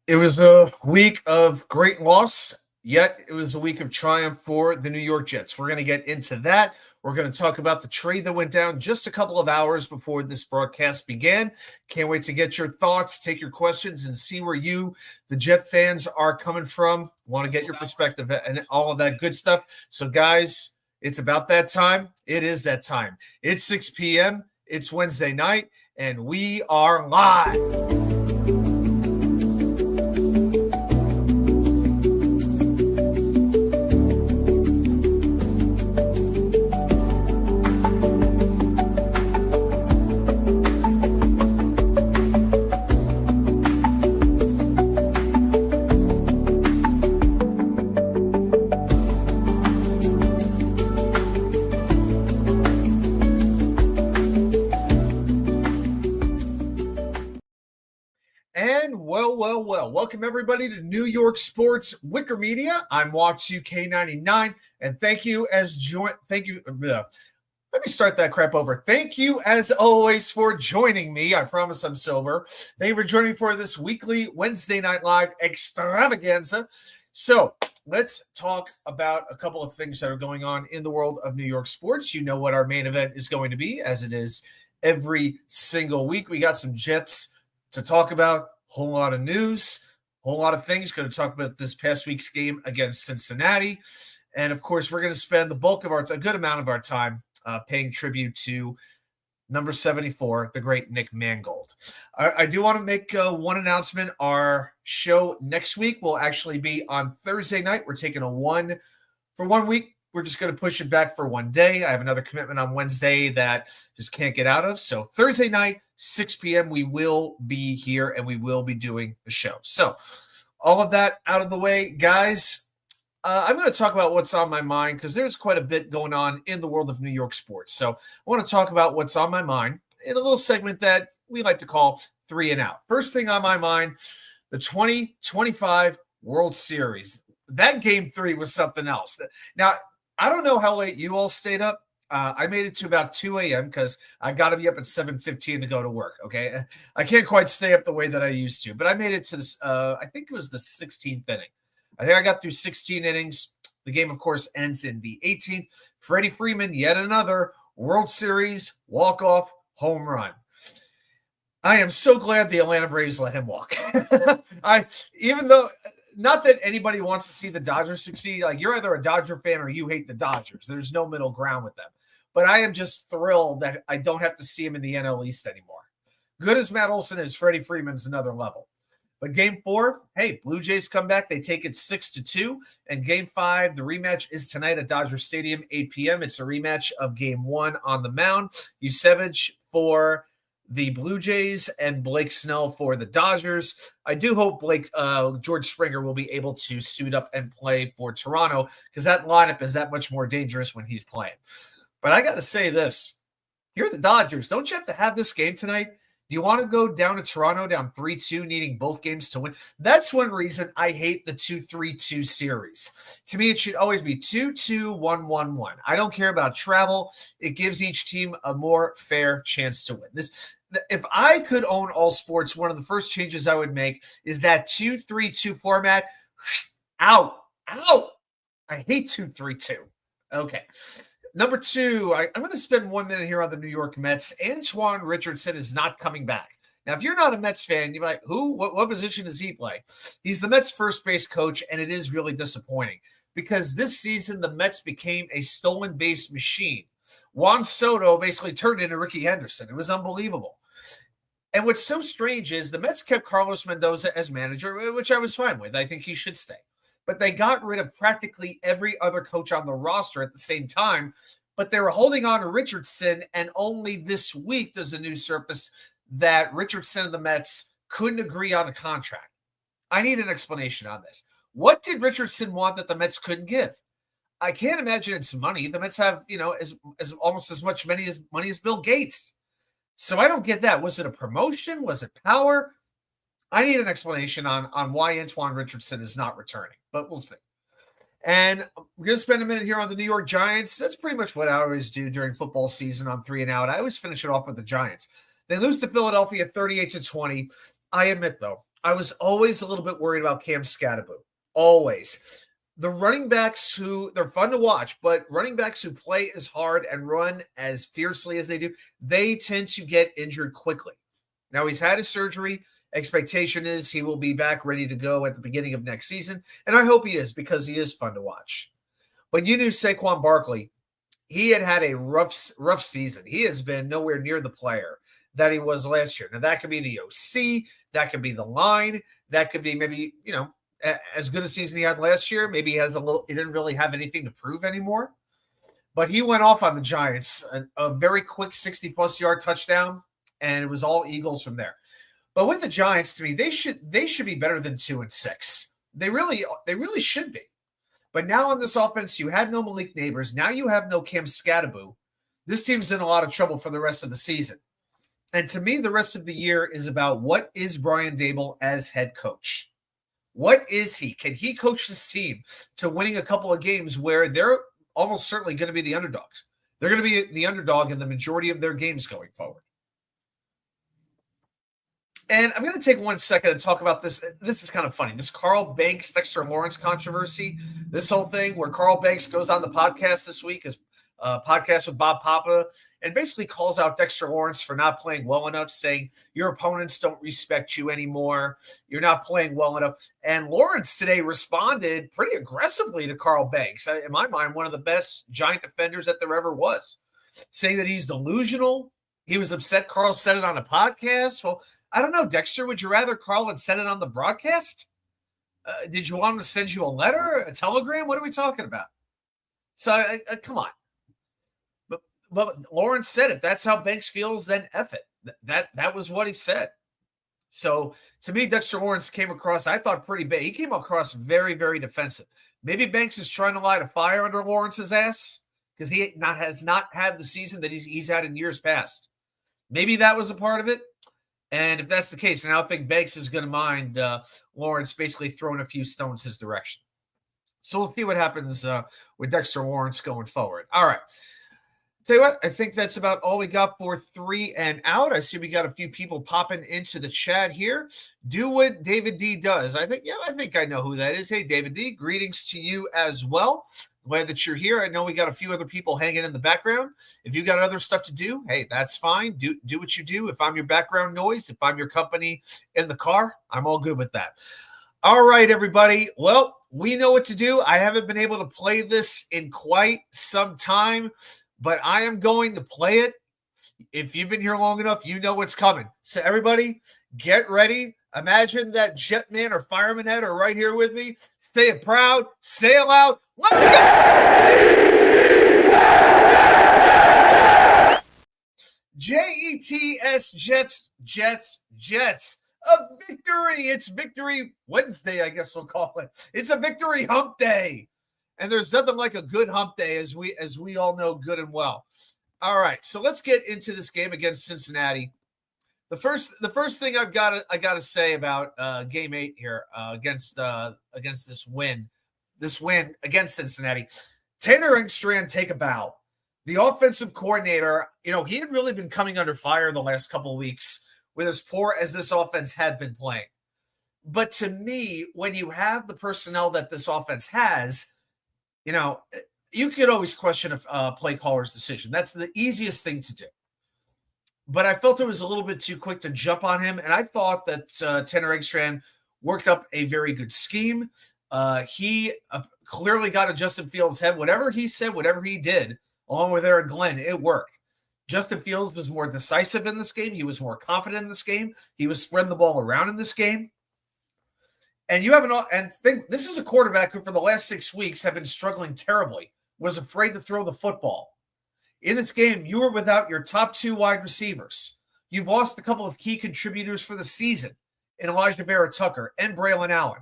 It was a week of great loss, yet it was a week of triumph for the New York Jets. We're going to get into that. We're going to talk about the trade that went down just a couple of hours before this broadcast began. Can't wait to get your thoughts, take your questions, and see where you, the Jet fans, are coming from. Want to get your perspective and all of that good stuff. So, guys, it's about that time. It is that time. It's 6 p.m. It's Wednesday night, and we are live. Well. Welcome everybody to New York Sports WickerMedia. I'm Watts2K99, and thank you as let me start that crap over. Thank you as always for joining me. I promise I'm sober. Thank you for joining me for this weekly Wednesday Night Live extravaganza. So let's talk about a couple of things that are going on in the world of New York sports. You know what our main event is going to be, as it is every single week. We got some Jets to talk about. Whole lot of news, whole lot of things. Going to talk about this past week's game against Cincinnati. And, of course, we're going to spend the bulk of a good amount of our time paying tribute to number 74, the great Nick Mangold. I do want to make one announcement. Our show next week will actually be on Thursday night. We're taking for 1 week. We're just going to push it back for one day. I have another commitment on Wednesday that just can't get out of. So Thursday night, 6 p.m., we will be here and we will be doing the show. So all of that out of the way, guys, I'm going to talk about what's on my mind because there's quite a bit going on in the world of New York sports. So I want to talk about what's on my mind in a little segment that we like to call 3 and Out. First thing on my mind, the 2025 World Series. That game 3 was something else. Now, I don't know how late you all stayed up. I made it to about 2 a.m. because I got to be up at 7:15 to go to work, okay? I can't quite stay up the way that I used to, but I made it to this, I think it was the 16th inning. I think I got through 16 innings. The game, of course, ends in the 18th. Freddie Freeman, yet another World Series walk-off home run. I am so glad the Atlanta Braves let him walk. Even though... Not that anybody wants to see the Dodgers succeed. Like, you're either a Dodger fan or you hate the Dodgers. There's no middle ground with them. But I am just thrilled that I don't have to see him in the NL East anymore. Good as Matt Olson is, Freddie Freeman's another level. But game 4, hey, Blue Jays come back. They take it 6-2. And game 5, the rematch is tonight at Dodger Stadium, 8 p.m. It's a rematch of game 1 on the mound. Yusevich for the Blue Jays and Blake Snell for the Dodgers. I do hope George Springer will be able to suit up and play for Toronto because that lineup is that much more dangerous when he's playing. But I got to say this. You're the Dodgers. Don't you have to have this game tonight? Do you want to go down to Toronto down 3-2, needing both games to win? That's one reason I hate the 2-3-2 series. To me, it should always be 2-2, 1-1-1. I don't care about travel. It gives each team a more fair chance to win. If I could own all sports, one of the first changes I would make is that 2-3-2 format. Out. I hate 2-3-2. Okay. Number 2, I'm going to spend 1 minute here on the New York Mets. Antoine Richardson is not coming back. Now, if you're not a Mets fan, you're like, who? What position does he play? He's the Mets' first base coach, and it is really disappointing because this season the Mets became a stolen base machine. Juan Soto basically turned into Ricky Henderson. It was unbelievable. And what's so strange is the Mets kept Carlos Mendoza as manager, which I was fine with. I think he should stay. But they got rid of practically every other coach on the roster at the same time. But they were holding on to Richardson, and only this week does the news surface that Richardson and the Mets couldn't agree on a contract. I need an explanation on this. What did Richardson want that the Mets couldn't give? I can't imagine it's money. The Mets have, as almost as much money as Bill Gates. So I don't get that. Was it a promotion? Was it power? I need an explanation on why Antoine Richardson is not returning, but we'll see. And we're going to spend a minute here on the New York Giants. That's pretty much what I always do during football season on 3 and Out. I always finish it off with the Giants. They lose to Philadelphia 38-20. I admit, though, I was always a little bit worried about Cam Scatterbo. Always. The running backs they're fun to watch, but running backs who play as hard and run as fiercely as they do, they tend to get injured quickly. Now, he's had his surgery. Expectation is he will be back ready to go at the beginning of next season, and I hope he is because he is fun to watch. But you knew Saquon Barkley. He had a rough season. He has been nowhere near the player that he was last year. Now, that could be the OC. That could be the line. That could be maybe, as good a season he had last year. Maybe he didn't really have anything to prove anymore. But he went off on the Giants, a very quick 60-plus yard touchdown, and it was all Eagles from there. But with the Giants, to me, they should be better than 2-6. They really should be. But now on this offense, you had no Malik Neighbors. Now you have no Cam Scatterbo. This team's in a lot of trouble for the rest of the season. And to me, the rest of the year is about what is Brian Daboll as head coach? What is he? Can he coach this team to winning a couple of games where they're almost certainly going to be the underdogs? They're going to be the underdog in the majority of their games going forward. And I'm going to take 1 second to talk about this. This is kind of funny. This Carl Banks, Dexter Lawrence controversy, this whole thing where Carl Banks goes on the podcast this week, his podcast with Bob Papa, and basically calls out Dexter Lawrence for not playing well enough, saying your opponents don't respect you anymore. You're not playing well enough. And Lawrence today responded pretty aggressively to Carl Banks. In my mind, one of the best Giant defenders that there ever was, saying that he's delusional. He was upset Carl said it on a podcast. Well, I don't know, Dexter. Would you rather Carl had said it on the broadcast? Did you want him to send you a letter, a telegram? What are we talking about? So, come on. But Lawrence said, if that's how Banks feels, then F it. That was what he said. So, to me, Dexter Lawrence came across, I thought, pretty bad. He came across very, very defensive. Maybe Banks is trying to light a fire under Lawrence's ass because he has not had the season that he's had in years past. Maybe that was a part of it. And if that's the case, then I don't think Banks is going to mind Lawrence basically throwing a few stones his direction. So we'll see what happens with Dexter Lawrence going forward. All right. Tell you what, I think that's about all we got for 3 and Out. I see we got a few people popping into the chat here. Do what David D does. I think I know who that is. Hey, David D, greetings to you as well. Glad that you're here. I know we got a few other people hanging in the background. If you got other stuff to do, hey, that's fine. Do what you do. If I'm your background noise, if I'm your company in the car, I'm all good with that. All right, everybody. Well, we know what to do. I haven't been able to play this in quite some time, but I am going to play it. If you've been here long enough, you know what's coming. So everybody, get ready. Imagine that Jetman or Fireman Head are right here with me. Stay it proud. Say it loud. Let's go! Jets, Jets. A victory. It's Victory Wednesday, I guess we'll call it. It's a victory hump day. And there's nothing like a good hump day, as we all know good and well. All right, so let's get into this game against Cincinnati. The first thing I gotta say about Game 8 here against this win against Cincinnati. Tanner Engstrand, take a bow. The offensive coordinator, he had really been coming under fire the last couple of weeks with as poor as this offense had been playing. But to me, when you have the personnel that this offense has, you could always question a play caller's decision. That's the easiest thing to do. But I felt it was a little bit too quick to jump on him, and I thought that Tanner Engstrand worked up a very good scheme. He clearly got in Justin Fields' head. Whatever he said, whatever he did, along with Aaron Glenn, it worked. Justin Fields was more decisive in this game. He was more confident in this game. He was spreading the ball around in this game. And this is a quarterback who for the last 6 weeks have been struggling terribly, was afraid to throw the football. In this game, you were without your top 2 wide receivers. You've lost a couple of key contributors for the season in Elijah Vera-Tucker and Braylon Allen.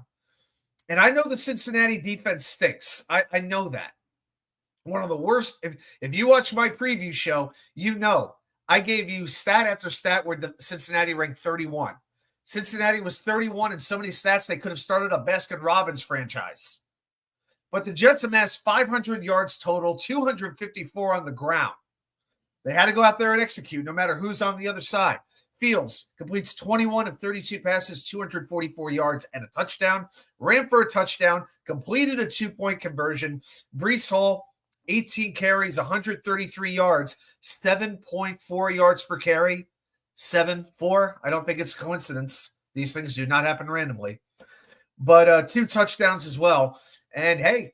And I know the Cincinnati defense stinks. I know that. One of the worst. If you watch my preview show, I gave you stat after stat where the Cincinnati ranked 31. Cincinnati was 31 in so many stats they could have started a Baskin-Robbins franchise. But the Jets amassed 500 yards total, 254 on the ground. They had to go out there and execute no matter who's on the other side. Fields completes 21 of 32 passes, 244 yards, and a touchdown. Ran for a touchdown, completed a 2-point conversion. Breece Hall, 18 carries, 133 yards, 7.4 yards per carry. 7-4. I don't think it's coincidence. These things do not happen randomly. But 2 touchdowns as well. And hey,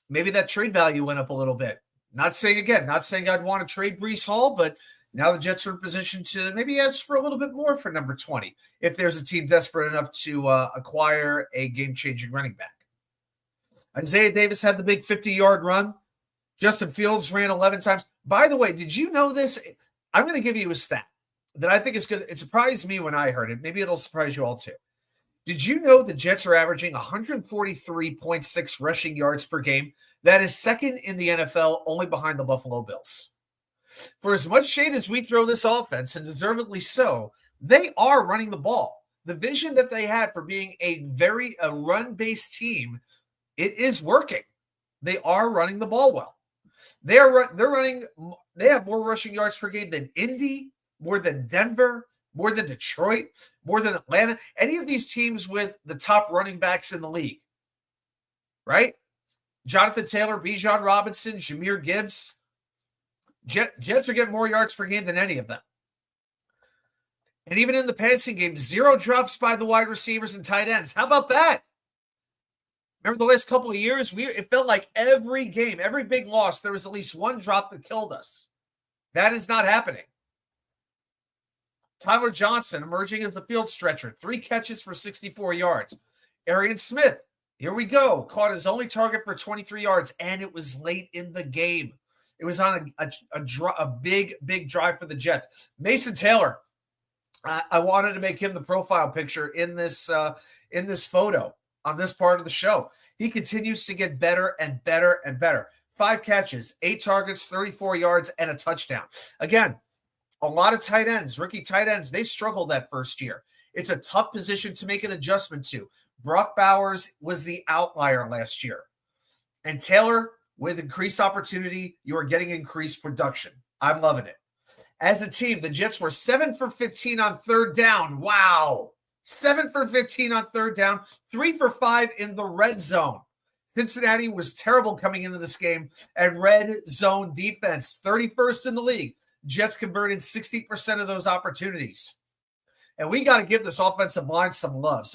maybe that trade value went up a little bit. Not saying I'd want to trade Breece Hall, but now the Jets are in position to maybe ask for a little bit more for number 20 if there's a team desperate enough to acquire a game-changing running back. Isaiah Davis had the big 50-yard run. Justin Fields ran 11 times. By the way, did you know this? I'm going to give you a stat that I think is good. It surprised me when I heard it. Maybe it'll surprise you all too. Did you know the Jets are averaging 143.6 rushing yards per game? That is second in the NFL, only behind the Buffalo Bills. For as much shade as we throw this offense, and deservedly so, they are running the ball. The vision that they had for being a run-based team, it is working. They are running the ball well. They have more rushing yards per game than Indy, more than Denver, more than Detroit, more than Atlanta, any of these teams with the top running backs in the league, right? Jonathan Taylor, Bijan Robinson, Jahmyr Gibbs. Jets are getting more yards per game than any of them. And even in the passing game, 0 drops by the wide receivers and tight ends. How about that? Remember the last couple of years, it felt like every game, every big loss, there was at least 1 drop that killed us. That is not happening. Tyler Johnson emerging as the field stretcher, 3 catches for 64 yards. Arian Smith, here we go, caught his only target for 23 yards, and it was late in the game. It was on a big drive for the Jets. Mason Taylor, I wanted to make him the profile picture in this photo on this part of the show. He continues to get better and better and better. 5 catches, 8 targets, 34 yards, and a touchdown. Again, a lot of tight ends, rookie tight ends, they struggled that first year. It's a tough position to make an adjustment to. Brock Bowers was the outlier last year. And Taylor, with increased opportunity, you are getting increased production. I'm loving it. As a team, the Jets were 7 for 15 on third down. Wow. 7 for 15 on third down, 3 for 5 in the red zone. Cincinnati was terrible coming into this game at red zone defense, 31st in the league. Jets converted 60% of those opportunities. And we got to give this offensive line some love.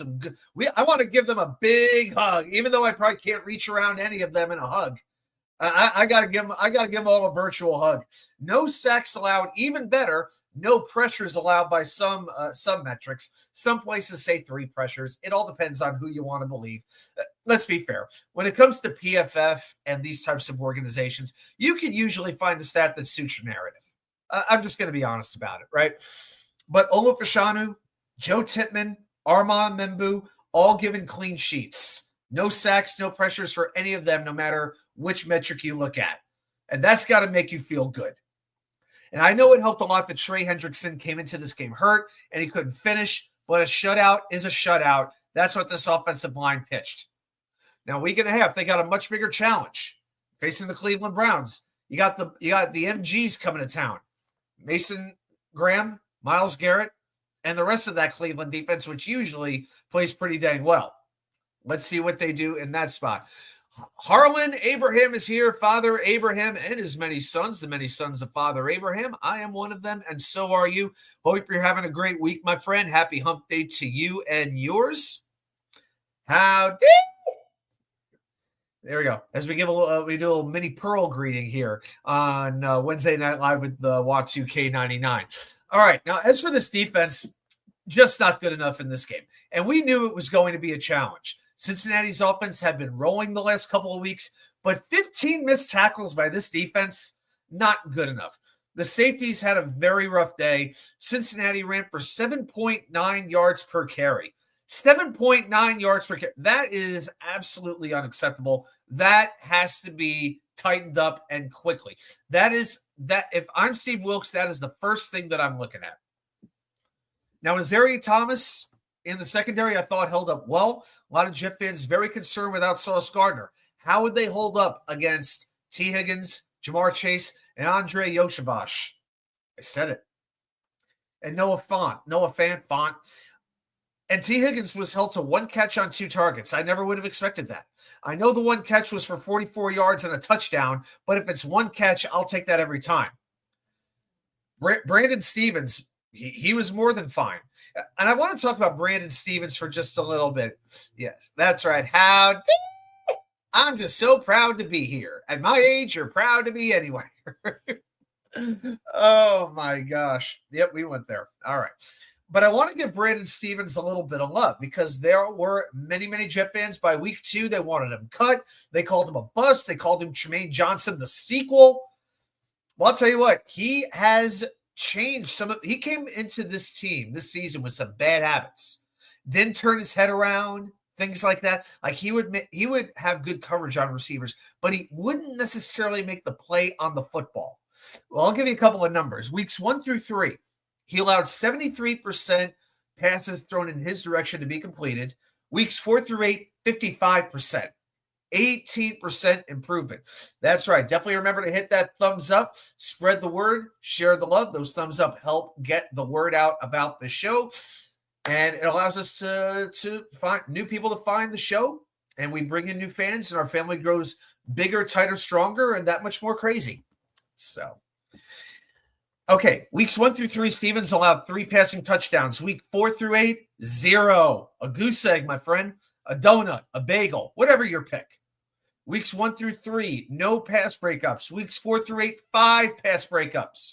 I want to give them a big hug, even though I probably can't reach around any of them in a hug. I got to give them all a virtual hug. No sacks allowed, even better. No pressures allowed by some metrics. Some places say 3 pressures. It all depends on who you want to believe. Let's be fair. When it comes to PFF and these types of organizations, you can usually find a stat that suits your narrative. I'm just going to be honest about it, right? But Olu Fashanu, Joe Tippmann, Armand Membu, all given clean sheets. No sacks, no pressures for any of them, no matter which metric you look at. And that's got to make you feel good. And I know it helped a lot that Trey Hendrickson came into this game hurt and he couldn't finish, but a shutout is a shutout. That's what this offensive line pitched. Now, week and a half, they got a much bigger challenge facing the Cleveland Browns. You got the MGs coming to town. Mason Graham, Myles Garrett, and the rest of that Cleveland defense, which usually plays pretty dang well. Let's see what they do in that spot. Harlan Abraham is here. Father Abraham and his many sons, the many sons of Father Abraham. I am one of them, and so are you. Hope you're having a great week, my friend. Happy hump day to you and yours. Howdy. There we go. As we do a little mini Pearl greeting here on Wednesday Night Live with the Watsu K99. All right. Now, as for this defense, just not good enough in this game. And we knew it was going to be a challenge. Cincinnati's offense had been rolling the last couple of weeks, but 15 missed tackles by this defense, not good enough. The safeties had a very rough day. Cincinnati ran for 7.9 yards per carry. 7.9 yards per carry. That is absolutely unacceptable. That has to be tightened up and quickly. If I'm Steve Wilks, that is the first thing that I'm looking at. Now, Azareye'h Thomas in the secondary, I thought held up well. A lot of Jet fans very concerned without Sauce Gardner. How would they hold up against T. Higgins, Jamar Chase, and Andre Yoshavash? I said it. and Noah Fant. And T. Higgins was held to 1 catch on 2 targets. I never would have expected that. I know the 1 catch was for 44 yards and a touchdown, but if it's 1 catch, I'll take that every time. Brandon Stevens, he was more than fine. And I want to talk about Brandon Stevens for just a little bit. Yes, that's right. I'm just so proud to be here. At my age, you're proud to be anywhere. Oh, my gosh. Yep, we went there. All right. But I want to give Brandon Stevens a little bit of love because there were many, many Jet fans by week 2. They wanted him cut. They called him a bust. They called him Tremaine Johnson, the sequel. Well, I'll tell you what, he has changed he came into this team this season with some bad habits. Didn't turn his head around, things like that. Like he would have good coverage on receivers, but he wouldn't necessarily make the play on the football. Well, I'll give you a couple of numbers. Weeks 1 through 3. He allowed 73% passes thrown in his direction to be completed. Weeks 4 through 8, 55%. 18% improvement. That's right. Definitely remember to hit that thumbs up, spread the word, share the love. Those thumbs up help get the word out about the show. And it allows us to find new people to find the show. And we bring in new fans, and our family grows bigger, tighter, stronger, and that much more crazy. So. Okay, weeks 1 through 3, Stevens allowed 3 passing touchdowns. Week 4 through 8, 0. A goose egg, my friend. A donut, a bagel, whatever your pick. Weeks 1 through 3, no pass breakups. Weeks 4 through 8, 5 pass breakups.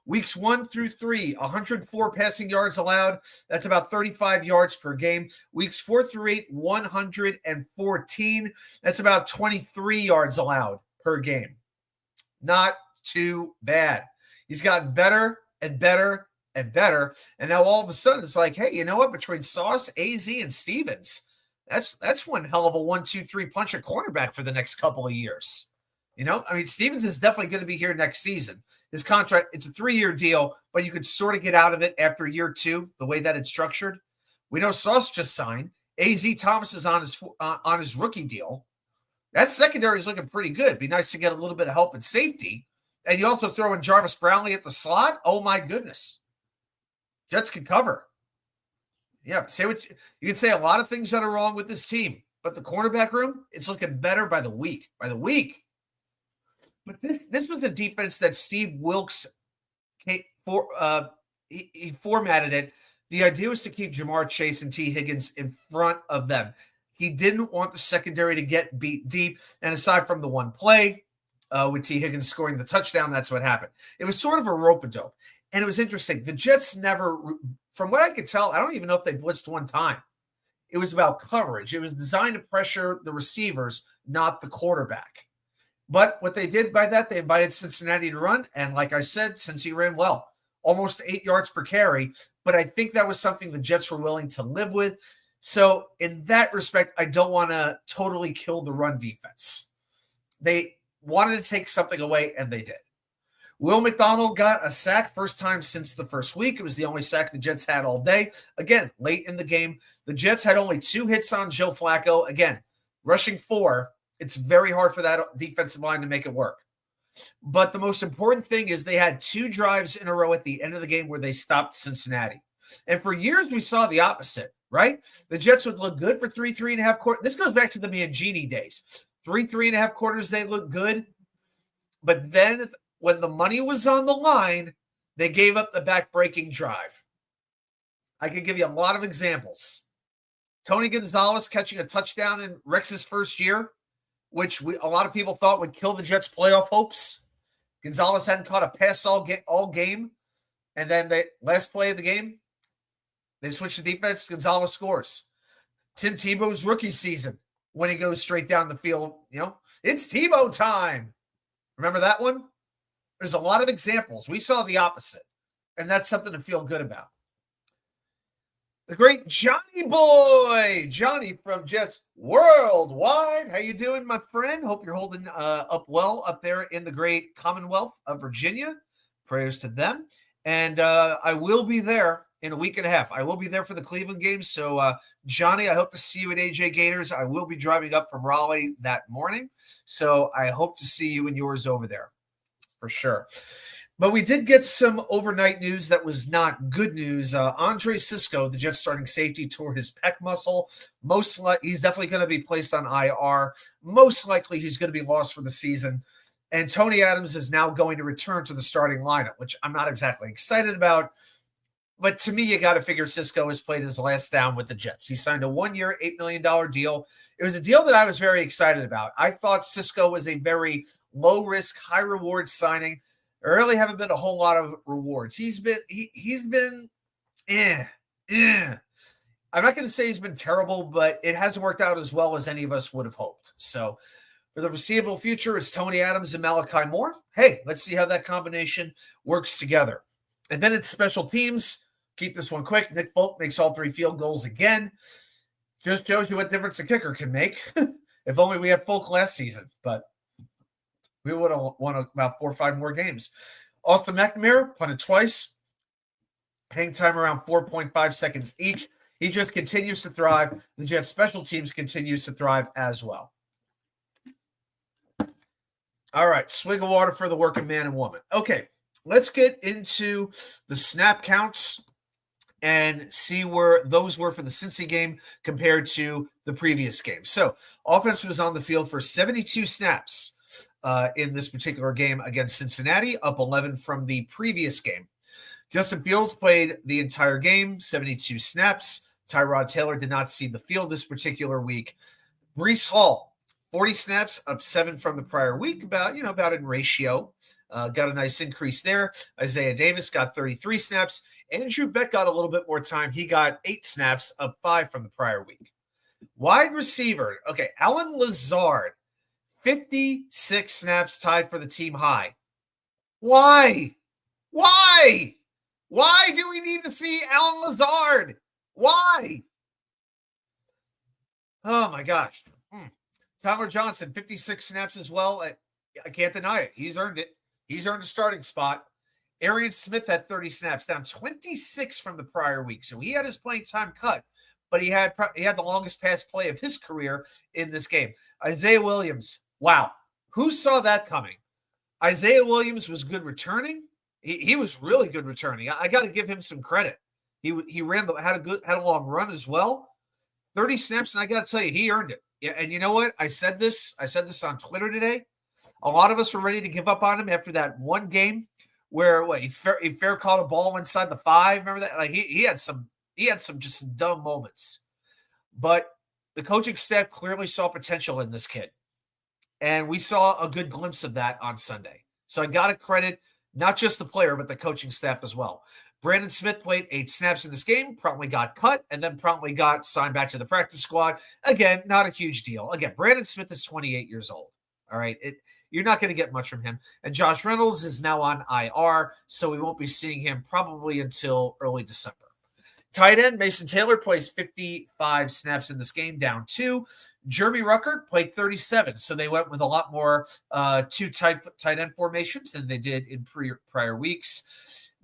Weeks 1 through 3, 104 passing yards allowed. That's about 35 yards per game. Weeks 4 through 8, 114. That's about 23 yards allowed per game. Not too bad. He's gotten better and better and better. And now all of a sudden it's like, hey, you know what? Between Sauce, AZ, and Stevens, that's one hell of a 1-2-3 punch at cornerback for the next couple of years. You know, I mean, Stevens is definitely going to be here next season. His contract, it's a 3-year deal, but you could sort of get out of it after year 2, the way that it's structured. We know Sauce just signed. AZ Thomas is on his rookie deal. That secondary is looking pretty good. It'd be nice to get a little bit of help in safety. And you also throw in Jarvis Brownlee at the slot. Oh, my goodness. Jets can cover. Yeah, you can say a lot of things that are wrong with this team, but the cornerback room, it's looking better by the week. By the week. But this was a defense that Steve Wilks he formatted it. The idea was to keep Jamar Chase and T. Higgins in front of them. He didn't want the secondary to get beat deep. And aside from the one play, with T. Higgins scoring the touchdown, that's what happened. It was sort of a rope-a-dope. And it was interesting. The Jets never, from what I could tell, I don't even know if they blitzed one time. It was about coverage. It was designed to pressure the receivers, not the quarterback. But what they did by that, they invited Cincinnati to run. And like I said, since he ran well, almost 8 yards per carry. But I think that was something the Jets were willing to live with. So in that respect, I don't want to totally kill the run defense. They wanted to take something away, and they did. Will McDonald got a sack, first time since the first week. It was the only sack the Jets had all day. Again, late in the game. The Jets had only 2 hits on Joe Flacco. Again, rushing 4. It's very hard for that defensive line to make it work. But the most important thing is they had 2 drives in a row at the end of the game where they stopped Cincinnati. And for years, we saw the opposite, right? The Jets would look good for 3.5 quarters. This goes back to the Mangini days. 3.5 quarters, they look good. But then when the money was on the line, they gave up the back-breaking drive. I could give you a lot of examples. Tony Gonzalez catching a touchdown in Rex's first year, which a lot of people thought would kill the Jets' playoff hopes. Gonzalez hadn't caught a pass all game. And then the last play of the game, they switch the defense. Gonzalez scores. Tim Tebow's rookie season, when he goes straight down the field, it's Tebow time. Remember that one? There's a lot of examples. We saw the opposite, and that's something to feel good about. The great Johnny Boy, Johnny from Jets Worldwide. How you doing, my friend? Hope you're holding up well up there in the great Commonwealth of Virginia. Prayers to them. And I will be there in a week and a half. I will be there for the Cleveland game. So, Johnny, I hope to see you at AJ Gators. I will be driving up from Raleigh that morning. So I hope to see you and yours over there for sure. But we did get some overnight news that was not good news. Andre Cisco, the Jets starting safety, tore his pec muscle. He's definitely going to be placed on IR. Most likely he's going to be lost for the season. And Tony Adams is now going to return to the starting lineup, which I'm not exactly excited about. But to me, you got to figure Cisco has played his last down with the Jets. He signed a 1-year, $8 million deal. It was a deal that I was very excited about. I thought Cisco was a very low-risk, high-reward signing. There really haven't been a whole lot of rewards. He's been I'm not going to say he's been terrible, but it hasn't worked out as well as any of us would have hoped. So for the foreseeable future, it's Tony Adams and Malachi Moore. Hey, let's see how that combination works together. And then it's special teams. Keep this one quick. Nick Folk makes all 3 field goals again. Just shows you what difference a kicker can make. If only we had Folk last season, but we would have won about 4 or 5 more games. Austin McNamara punted twice. Hang time around 4.5 seconds each. He just continues to thrive. The Jets special teams continues to thrive as well. All right, swig of water for the working man and woman. Okay, let's get into the snap counts and see where those were for the Cincy game compared to the previous game. So offense was on the field for 72 snaps in this particular game against Cincinnati, up 11 from the previous game. Justin Fields played the entire game, 72 snaps. Tyrod Taylor did not see the field this particular week. Breece Hall, 40 snaps, up 7 from the prior week, about in ratio. Got a nice increase there. Isaiah Davis got 33 snaps. Andrew Beck got a little bit more time. He got 8 snaps, up 5 from the prior week. Wide receiver. Okay, Allen Lazard, 56 snaps, tied for the team high. Why? Why do we need to see Allen Lazard? Why? Oh, my gosh. Tyler Johnson, 56 snaps as well. I can't deny it. He's earned it. He's earned a starting spot. Arian Smith had 30 snaps, down 26 from the prior week. So he had his playing time cut, but he had the longest pass play of his career in this game. Isaiah Williams, wow. Who saw that coming? Isaiah Williams was good returning. He was really good returning. I got to give him some credit. He had a long run as well. 30 snaps, and I got to tell you, he earned it. Yeah, and you know what? I said this on Twitter today. A lot of us were ready to give up on him after that one game where he fair caught a ball inside the 5. Remember that? Like he had some just dumb moments. But the coaching staff clearly saw potential in this kid. And we saw a good glimpse of that on Sunday. So I got to credit not just the player, but the coaching staff as well. Brandon Smith played 8 snaps in this game, promptly got cut, and then promptly got signed back to the practice squad. Again, not a huge deal. Again, Brandon Smith is 28 years old. All right. You're not going to get much from him. And Josh Reynolds is now on IR, so we won't be seeing him probably until early December. Tight end Mason Taylor plays 55 snaps in this game, down 2. Jeremy Ruckert played 37, so they went with a lot more 2 tight end formations than they did in prior weeks.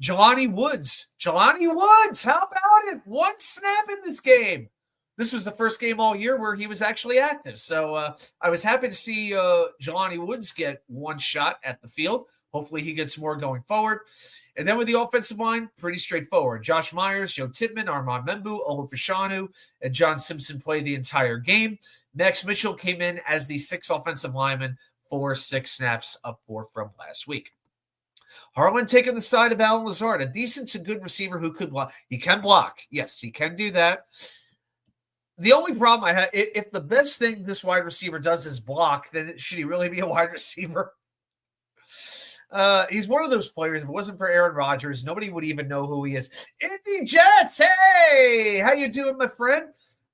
Jelani Woods, how about it? 1 snap in this game. This was the first game all year where he was actually active. So I was happy to see Jelani Woods get 1 shot at the field. Hopefully he gets more going forward. And then with the offensive line, pretty straightforward. Josh Myers, Joe Tippmann, Armand Membu, Olu Fashanu, and John Simpson played the entire game. Max Mitchell came in as the 6th offensive lineman for 6 snaps, up 4 from last week. Harlan taking the side of Allen Lazard, a decent to good receiver who could block. He can block. Yes, he can do that. The only problem I have, if the best thing this wide receiver does is block, then should he really be a wide receiver? He's one of those players. If it wasn't for Aaron Rodgers, nobody would even know who he is. Indy Jets, hey, how you doing, my friend?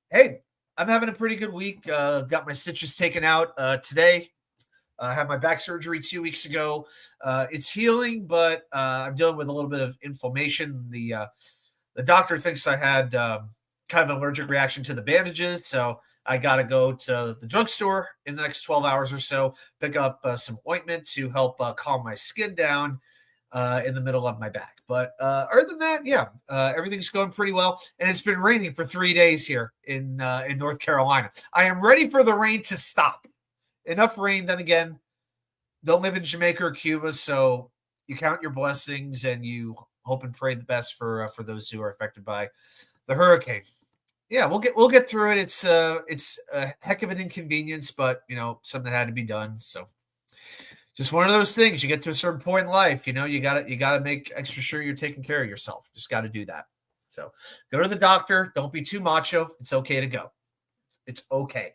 Hey, I'm having a pretty good week. Got my stitches taken out today. Had my back surgery 2 weeks ago. It's healing, but I'm dealing with a little bit of inflammation. The doctor thinks I had kind of an allergic reaction to the bandages, so I got to go to the drugstore in the next 12 hours or so, pick up some ointment to help calm my skin down in the middle of my back. But other than that, yeah, everything's going pretty well. And it's been raining for 3 days here in North Carolina. I am ready for the rain to stop. Enough rain. Then again, don't live in Jamaica or Cuba, so count your blessings and you hope and pray the best for those who are affected by the hurricane. Yeah, we'll get through it. It's a heck of an inconvenience, but something had to be done. So just one of those things. You get to a certain point in life, you gotta make extra sure you're taking care of yourself. Just got to do that. So go to the doctor. Don't be too macho. It's okay to go. It's okay.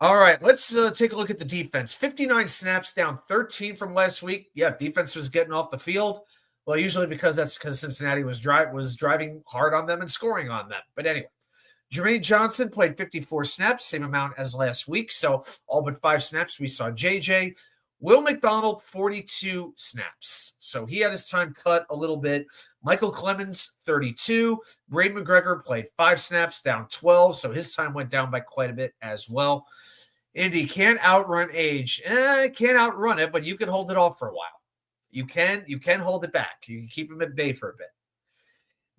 All right, let's take a look at the defense. 59 snaps, down 13 from last week. Yeah, defense was getting off the field. Well, usually because Cincinnati was driving hard on them and scoring on them. But anyway, Jermaine Johnson played 54 snaps, same amount as last week. So all but 5 snaps we saw JJ. Will McDonald, 42 snaps. So he had his time cut a little bit. Michael Clemens, 32. Braden McGregor played 5 snaps, down 12. So his time went down by quite a bit as well. Indy can't outrun age. Can't outrun it, but you can hold it off for a while. You can hold it back. You can keep him at bay for a bit.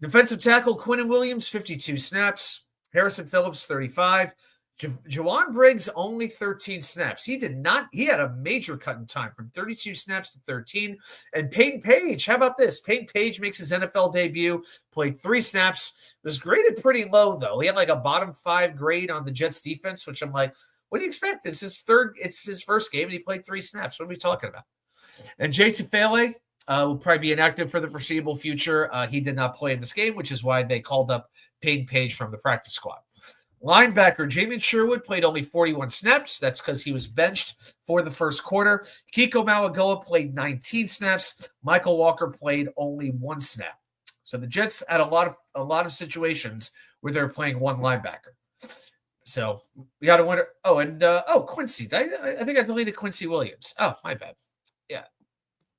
Defensive tackle Quinnen Williams, 52 snaps. Harrison Phillips, 35. Jawan Briggs, only 13 snaps. He had a major cut in time from 32 snaps to 13. And Peyton Page, how about this? Peyton Page makes his NFL debut, played 3 snaps. Was graded pretty low, though. He had like a bottom 5 grade on the Jets defense, which I'm like, what do you expect? It's his first game, and he played 3 snaps. What are we talking about? And Jay Tufele will probably be inactive for the foreseeable future. He did not play in this game, which is why they called up Peyton Page from the practice squad. Linebacker Jamin Sherwood played only 41 snaps. That's because he was benched for the first quarter. Kiko Malagoa played 19 snaps. Michael Walker played only 1 snap. So the Jets had a lot of situations where they're playing one linebacker. So we got to wonder. Oh, and Quincy. I think I deleted Quincy Williams. Oh, my bad.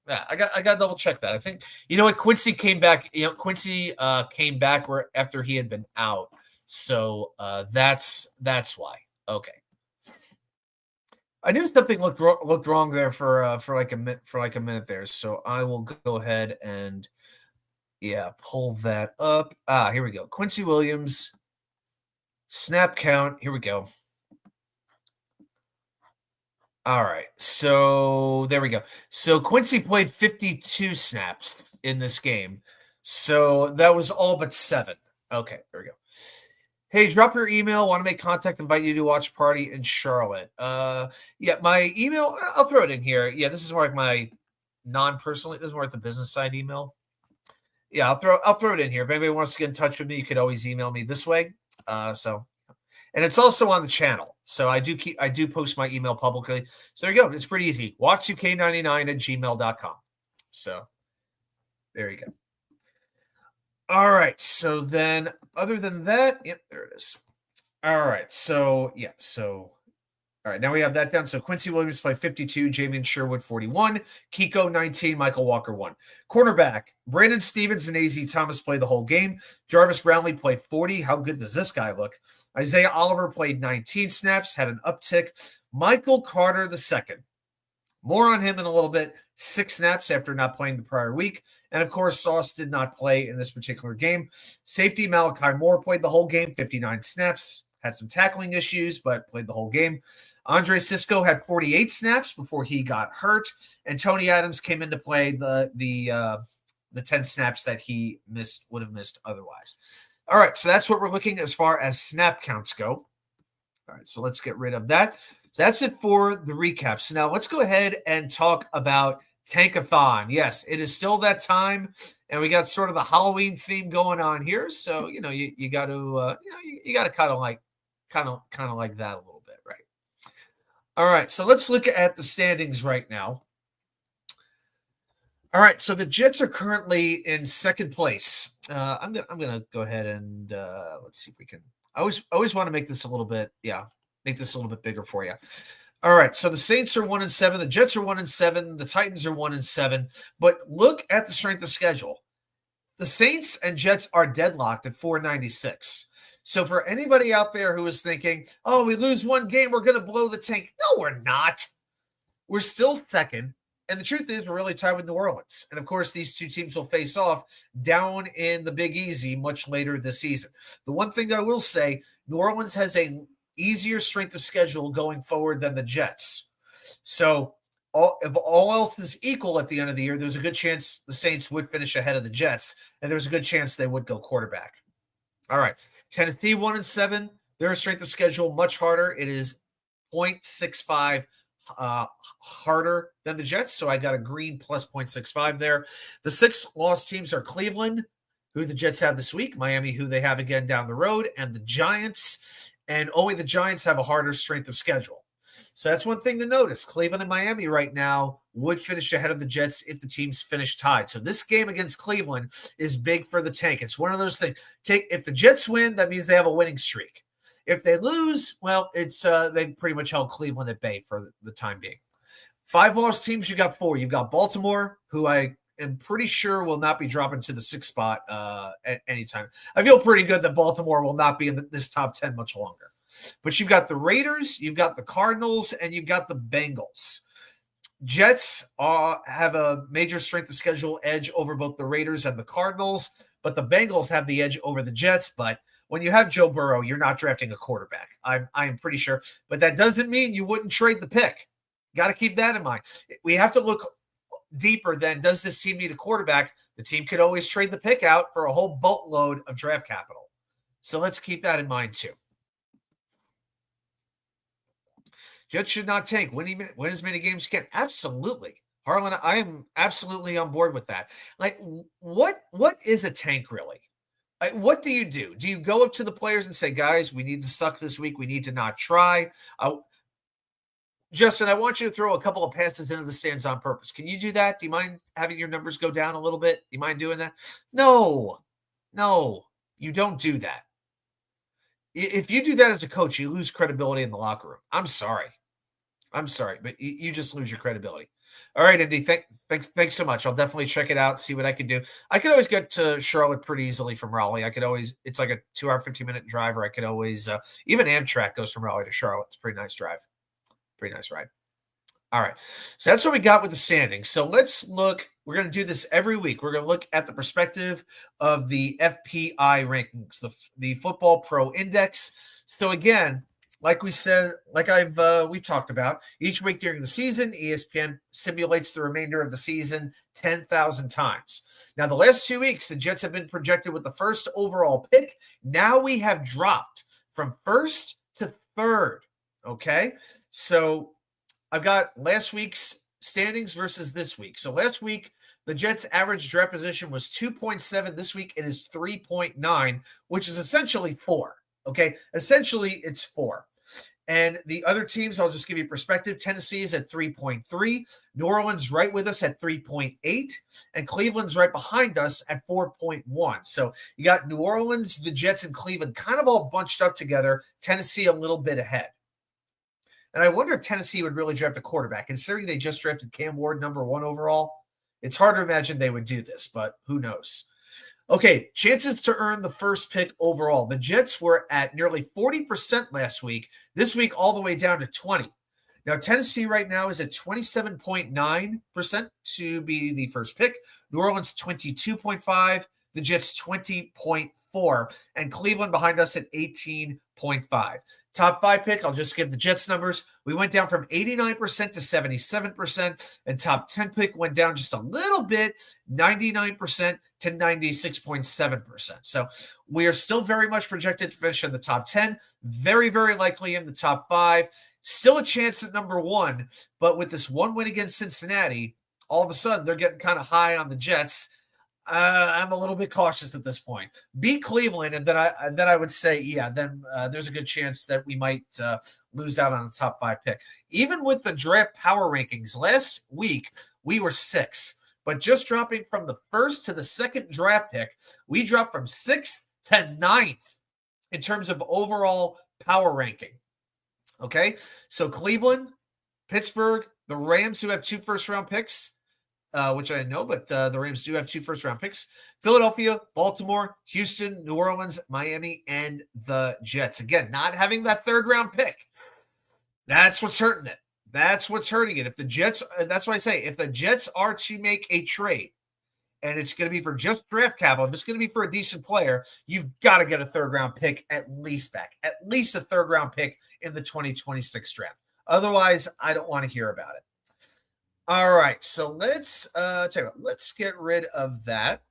Yeah, I got to double check that. I think what, Quincy came back. Quincy came back after he had been out. So that's why. Okay. I knew something looked wrong there for like a minute there. So I will go ahead and pull that up. Here we go. Quincy Williams snap count. Here we go. All right. So there we go. So Quincy played 52 snaps in this game. So that was all but 7. Okay, there we go. Hey, drop your email. Want to make contact, invite you to watch party in Charlotte. My email, I'll throw it in here. Yeah, this is more like my non-personal, this is more like the business side email. Yeah, I'll throw it in here. If anybody wants to get in touch with me, you could always email me this way. And it's also on the channel. So I do post my email publicly. So there you go. It's pretty easy. Watch2k99@gmail.com. So there you go. All right. So then other than that, yep, there it is. All right. So all right, now we have that down. So Quincy Williams played 52, Jamin Sherwood 41, Kiko 19, Michael Walker 1. Cornerback, Brandon Stevens and AZ Thomas played the whole game. Jarvis Brownlee played 40. How good does this guy look? Isaiah Oliver played 19 snaps, had an uptick. Michael Carter II. More on him in a little bit. 6 snaps after not playing the prior week. And, of course, Sauce did not play in this particular game. Safety Malachi Moore played the whole game, 59 snaps. Had some tackling issues, but played the whole game. Andre Cisco had 48 snaps before he got hurt. And Tony Adams came in to play the 10 snaps that he would have missed otherwise. All right, so that's what we're looking as far as snap counts go. All right, so let's get rid of that. So that's it for the recap. So now let's go ahead and talk about Tankathon. Yes, it is still that time, and we got sort of the Halloween theme going on here. So you got to you got to kind of like that a little bit, right? All right, so let's look at the standings right now. All right, so the Jets are currently in second place. I'm gonna go ahead and let's see if we can. I always want to make this a little bit, make this a little bit bigger for you. All right, so the Saints are 1-7, the Jets are 1-7, the Titans are 1-7. But look at the strength of schedule. The Saints and Jets are deadlocked at 496. So for anybody out there who is thinking, "Oh, we lose one game, we're going to blow the tank," no, we're not. We're still second. And the truth is, we're really tied with New Orleans. And, of course, these two teams will face off down in the Big Easy much later this season. The one thing I will say, New Orleans has a easier strength of schedule going forward than the Jets. So if all else is equal at the end of the year, there's a good chance the Saints would finish ahead of the Jets, and there's a good chance they would go quarterback. All right. Tennessee 1-7. Their strength of schedule much harder. It is 0.65 harder than the Jets. So I got a green plus 0.65 there. The 6 lost teams are Cleveland, who the Jets have this week, Miami, who they have again down the road, and the Giants. And only the Giants have a harder strength of schedule. So that's one thing to notice. Cleveland and Miami right now would finish ahead of the Jets if the teams finish tied. So this game against Cleveland is big for the tank. It's one of those things. If the Jets win, that means they have a winning streak. If they lose, well, it's they pretty much held Cleveland at bay for the time being. 5 lost teams, you got 4. You've got Baltimore, who I am pretty sure will not be dropping to the 6th spot at any time. I feel pretty good that Baltimore will not be in this top 10 much longer. But you've got the Raiders, you've got the Cardinals, and you've got the Bengals. Jets have a major strength of schedule edge over both the Raiders and the Cardinals, but the Bengals have the edge over the Jets. But when you have Joe Burrow, you're not drafting a quarterback. I am pretty sure. But that doesn't mean you wouldn't trade the pick. Got to keep that in mind. We have to look deeper than, does this team need a quarterback? The team could always trade the pick out for a whole boatload of draft capital. So let's keep that in mind too. Jets should not tank. Win as many games as you can. Absolutely. Harlan, I am absolutely on board with that. Like, what is a tank really? What do you do? Do you go up to the players and say, guys, we need to suck this week. We need to not try. Justin, I want you to throw a couple of passes into the stands on purpose. Can you do that? Do you mind having your numbers go down a little bit? Do you mind doing that? No, you don't do that. If you do that as a coach, you lose credibility in the locker room. I'm sorry, but you just lose your credibility. All right, Indy, thanks so much. I'll definitely check it out, see what I can do. I could always get to Charlotte pretty easily from Raleigh. It's like a 2-hour, 15-minute drive, or I could always, even Amtrak goes from Raleigh to Charlotte. It's a pretty nice drive. Pretty nice ride. All right, so that's what we got with the standings. So let's look. We're going to do this every week. We're going to look at the perspective of the FPI rankings, the Football Pro Index. So again, like we said, we've talked about, each week during the season, ESPN simulates the remainder of the season 10,000 times. Now, the last 2 weeks, the Jets have been projected with the first overall pick. Now we have dropped from first to third. Okay, so I've got last week's standings versus this week. So last week, the Jets' average draft position was 2.7. This week, it is 3.9, which is essentially 4. Okay, essentially, it's 4. And the other teams, I'll just give you perspective. Tennessee is at 3.3. New Orleans right with us at 3.8. And Cleveland's right behind us at 4.1. So you got New Orleans, the Jets, and Cleveland kind of all bunched up together. Tennessee a little bit ahead. And I wonder if Tennessee would really draft a quarterback, considering they just drafted Cam Ward number 1 overall. It's hard to imagine they would do this, but who knows? Okay, chances to earn the first pick overall. The Jets were at nearly 40% last week. This week, all the way down to 20. Now, Tennessee right now is at 27.9% to be the first pick. New Orleans, 22.5%. The Jets, 20.4%. And Cleveland behind us at 18.5%. Top 5 pick, I'll just give the Jets numbers. We went down from 89% to 77%. And top 10 pick went down just a little bit, 99% to 96.7%. So we are still very much projected to finish in the top 10. Very, very likely in the top 5. Still a chance at number 1. But with this 1 win against Cincinnati, all of a sudden they're getting kind of high on the Jets. I'm a little bit cautious at this point. Beat Cleveland, and then I would say, yeah, then there's a good chance that we might lose out on a top 5 pick. Even with the draft power rankings, last week we were 6, but just dropping from the first to the second draft pick, we dropped from 6th to 9th in terms of overall power ranking. Okay, so Cleveland, Pittsburgh, the Rams, who have 2 first-round picks, which I didn't know, but the Rams do have 2 first-round picks. Philadelphia, Baltimore, Houston, New Orleans, Miami, and the Jets. Again, not having that 3rd-round pick. That's what's hurting it. That's what's hurting it. If the Jets, that's why I say, if the Jets are to make a trade, and it's going to be for just draft capital, if it's going to be for a decent player, you've got to get a 3rd-round pick at least back. At least a 3rd-round pick in the 2026 draft. Otherwise, I don't want to hear about it. All right, so let's tell you what, let's get rid of that.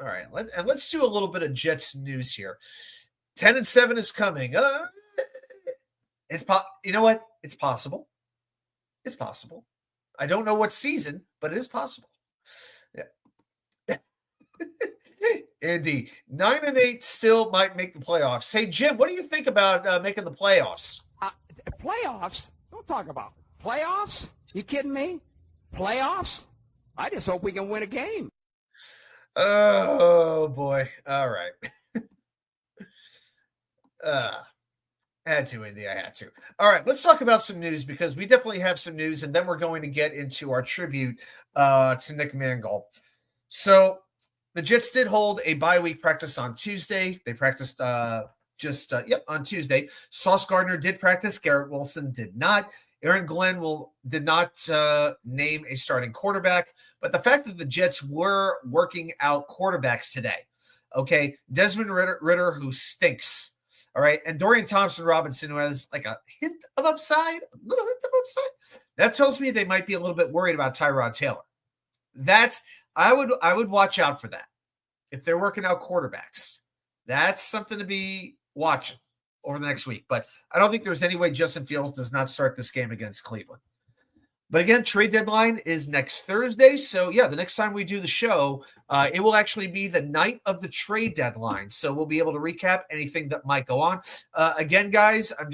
All right, let's do a little bit of Jets news here. 10-7 is coming. You know what? It's possible. It's possible. I don't know what season, but it is possible. Yeah. Andy, 9-8 still might make the playoffs. Hey, Jim, what do you think about making the playoffs? Playoffs? Don't talk about playoffs. You kidding me? Playoffs? I just hope we can win a game. Oh, boy. All right. Had to, Indy. I had to. All right, let's talk about some news because we definitely have some news, and then we're going to get into our tribute to Nick Mangold. So the Jets did hold a bye week practice on Tuesday. They practiced on Tuesday. Sauce Gardner did practice. Garrett Wilson did not. Aaron Glenn did not name a starting quarterback. But the fact that the Jets were working out quarterbacks today, okay, Desmond Ritter who stinks. All right. And Dorian Thompson-Robinson, who has like a hint of upside, a little hint of upside. That tells me they might be a little bit worried about Tyrod Taylor. I would watch out for that. If they're working out quarterbacks, that's something to be watching over the next week. But I don't think there's any way Justin Fields does not start this game against Cleveland. But again, trade deadline is next Thursday. So, yeah, the next time we do the show, it will actually be the night of the trade deadline. So we'll be able to recap anything that might go on. Again, guys, I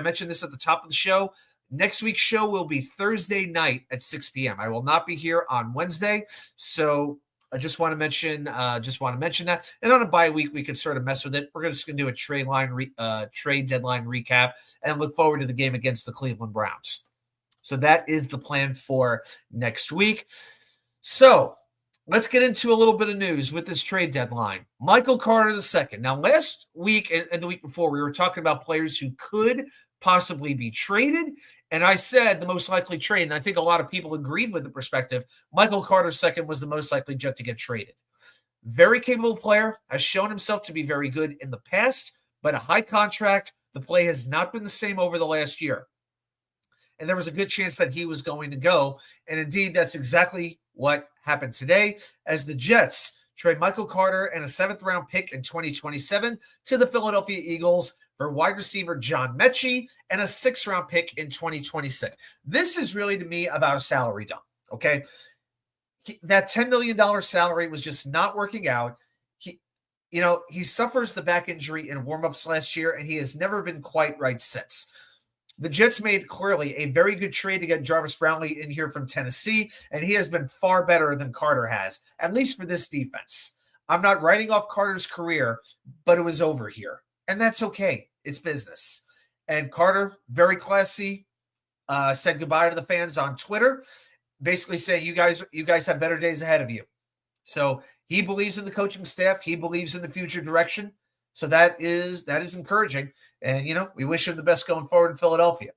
mentioned this at the top of the show. Next week's show will be Thursday night at 6 p.m. I will not be here on Wednesday. So I just want to mention that. And on a bye week, we can sort of mess with it. We're just going to do a trade deadline recap and look forward to the game against the Cleveland Browns. So that is the plan for next week. So let's get into a little bit of news with this trade deadline. Michael Carter II. Now, last week and the week before, we were talking about players who could possibly be traded. And I said the most likely trade, and I think a lot of people agreed with the perspective, Michael Carter II was the most likely Jet to get traded. Very capable player, has shown himself to be very good in the past, but a high contract. The play has not been the same over the last year. And there was a good chance that he was going to go. And indeed, that's exactly what happened today as the Jets trade Michael Carter and a 7th-round pick in 2027 to the Philadelphia Eagles for wide receiver John Mechie and a 6th-round pick in 2026. This is really, to me, about a salary dump, okay? That $10 million salary was just not working out. He suffers the back injury in warmups last year, and he has never been quite right since. The Jets made clearly a very good trade to get Jarvis Brownlee in here from Tennessee, and he has been far better than Carter has, at least for this defense. I'm not writing off Carter's career, but it was over here, and that's okay. It's business. And Carter, very classy, said goodbye to the fans on Twitter, basically saying, you guys have better days ahead of you. So he believes in the coaching staff. He believes in the future direction. So that is encouraging. And, we wish him the best going forward in Philadelphia.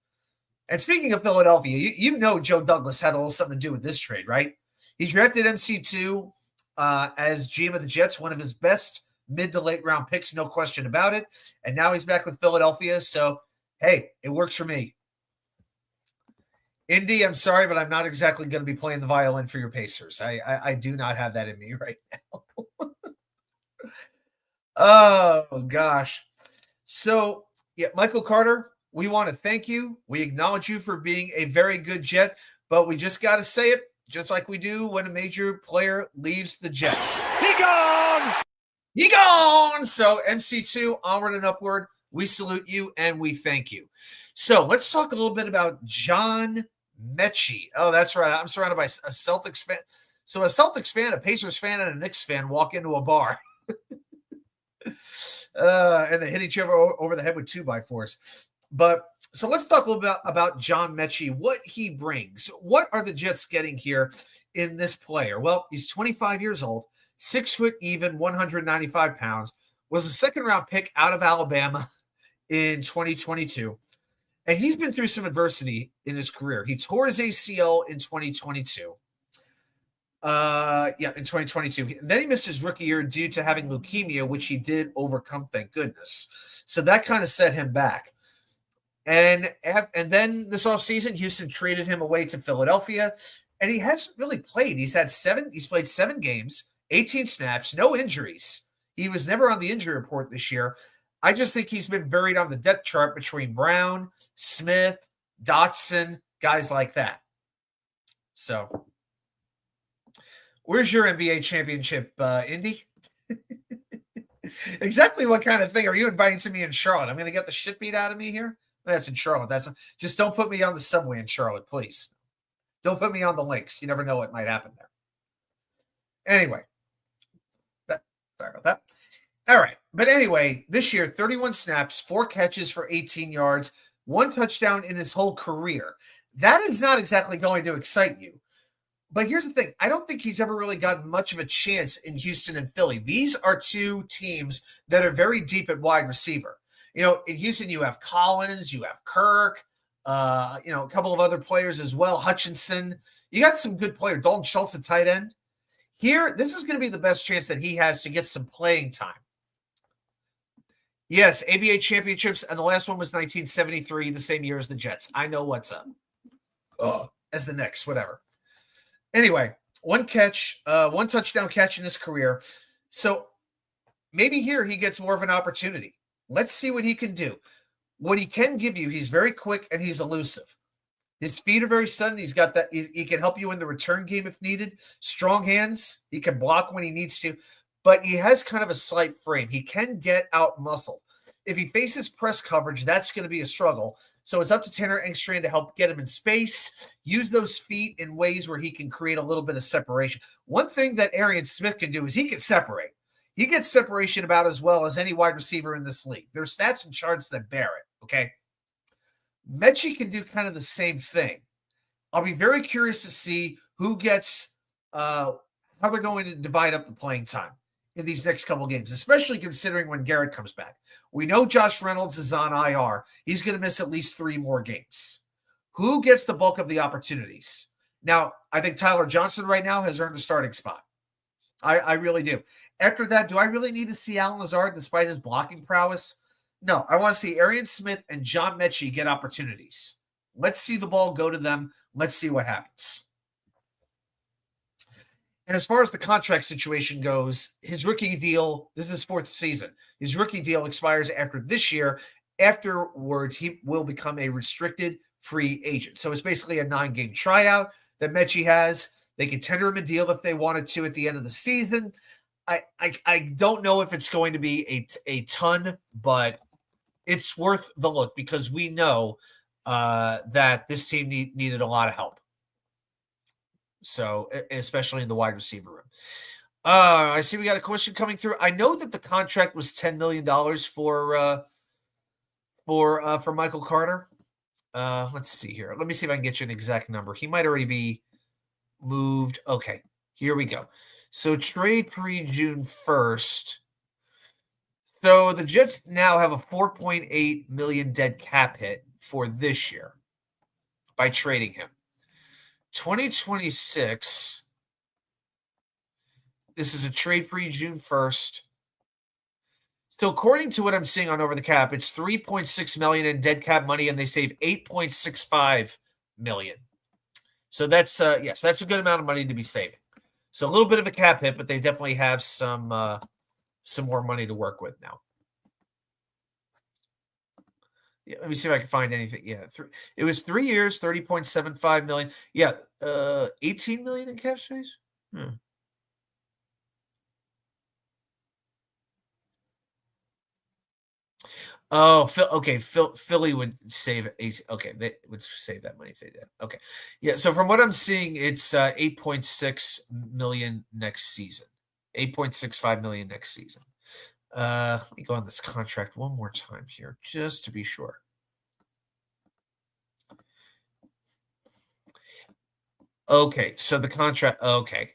And speaking of Philadelphia, you know Joe Douglas had a little something to do with this trade, right? He drafted MC2 as GM of the Jets, one of his best mid to late round picks, no question about it. And now he's back with Philadelphia. So, hey, it works for me. Indy, I'm sorry, but I'm not exactly going to be playing the violin for your Pacers. I do not have that in me right now. Oh, gosh. So, yeah, Michael Carter, we want to thank you. We acknowledge you for being a very good Jet, but we just got to say it just like we do when a major player leaves the Jets. He gone! He gone! So, MC2, onward and upward. We salute you and we thank you. So, let's talk a little bit about John Mechie. Oh, that's right. I'm surrounded by a Celtics fan. So, a Celtics fan, a Pacers fan, and a Knicks fan walk into a bar. And they hit each other over the head with 2x4s. But so let's talk a little bit about John Mechie, what he brings. What are the Jets getting here in this player? Well, he's 25 years old, 6 foot even, 195 pounds, was a 2nd-round pick out of Alabama in 2022. And he's been through some adversity in his career. He tore his ACL in 2022. In 2022. Then he missed his rookie year due to having leukemia, which he did overcome, thank goodness. So that kind of set him back. And then this offseason, Houston traded him away to Philadelphia. And he hasn't really played. He's played 7 games, 18 snaps, no injuries. He was never on the injury report this year. I just think he's been buried on the depth chart between Brown, Smith, Dotson, guys like that. So, where's your NBA championship, Indy? Exactly what kind of thing are you inviting to me in Charlotte? I'm going to get the shit beat out of me here? That's in Charlotte. Just don't put me on the subway in Charlotte, please. Don't put me on the links. You never know what might happen there. Anyway, sorry about that. All right. But anyway, this year, 31 snaps, 4 catches for 18 yards, 1 touchdown in his whole career. That is not exactly going to excite you. But here's the thing. I don't think he's ever really gotten much of a chance in Houston and Philly. These are 2 teams that are very deep at wide receiver. In Houston, you have Collins, you have Kirk, a couple of other players as well, Hutchinson. You got some good players. Dalton Schultz at tight end. Here, this is going to be the best chance that he has to get some playing time. Yes, ABA championships, and the last one was 1973, the same year as the Jets. I know what's up. As the Knicks, whatever. Anyway, 1 touchdown catch in his career. So maybe here he gets more of an opportunity. Let's see what he can do. What he can give you, he's very quick and he's elusive. His feet are very sudden. He's got that. He can help you in the return game if needed. Strong hands. He can block when he needs to. But he has kind of a slight frame. He can get out muscle. If he faces press coverage, that's going to be a struggle. So it's up to Tanner Engstrand to help get him in space, use those feet in ways where he can create a little bit of separation. One thing that Arian Smith can do is he can separate. He gets separation about as well as any wide receiver in this league. There's stats and charts that bear it, okay? Mechie can do kind of the same thing. I'll be very curious to see who gets how they're going to divide up the playing time in these next couple games, especially considering when Garrett comes back. We know Josh Reynolds is on IR. He's going to miss at least 3 more games. Who gets the bulk of the opportunities? Now, I think Tyler Johnson right now has earned a starting spot. I really do. After that, do I really need to see Alan Lazard despite his blocking prowess? No, I want to see Arian Smith and John Mechie get opportunities. Let's see the ball go to them. Let's see what happens. And as far as the contract situation goes, his rookie deal, this is his 4th season. His rookie deal expires after this year. Afterwards, he will become a restricted free agent. So it's basically a 9-game tryout that Mechie has. They can tender him a deal if they wanted to at the end of the season. I don't know if it's going to be a ton, but it's worth the look because we know that this team needed a lot of help. So, especially in the wide receiver room. I see we got a question coming through. I know that the contract was $10 million for Michael Carter. Let's see here. Let me see if I can get you an exact number. He might already be moved. Okay, here we go. So trade pre-June 1st. So the Jets now have a $4.8 million dead cap hit for this year by trading him. 2026, this is a trade pre-June 1st. So according to what I'm seeing on Over the Cap, it's $3.6 million in dead cap money, and they save $8.65 million. So that's yes, that's a good amount of money to be saving. So a little bit of a cap hit, but they definitely have some more money to work with now. Yeah, let me see if I can find anything. Yeah, it was 3 years, $30.75 million. Yeah, $18 million in cap space. Oh, okay. Philly would save okay, they would save that money if they did. Okay, yeah. So from what I'm seeing, it's $8.6 million next season, $8.65 million next season. Let me go on this contract one more time here, just to be sure. Okay, so the contract. Okay.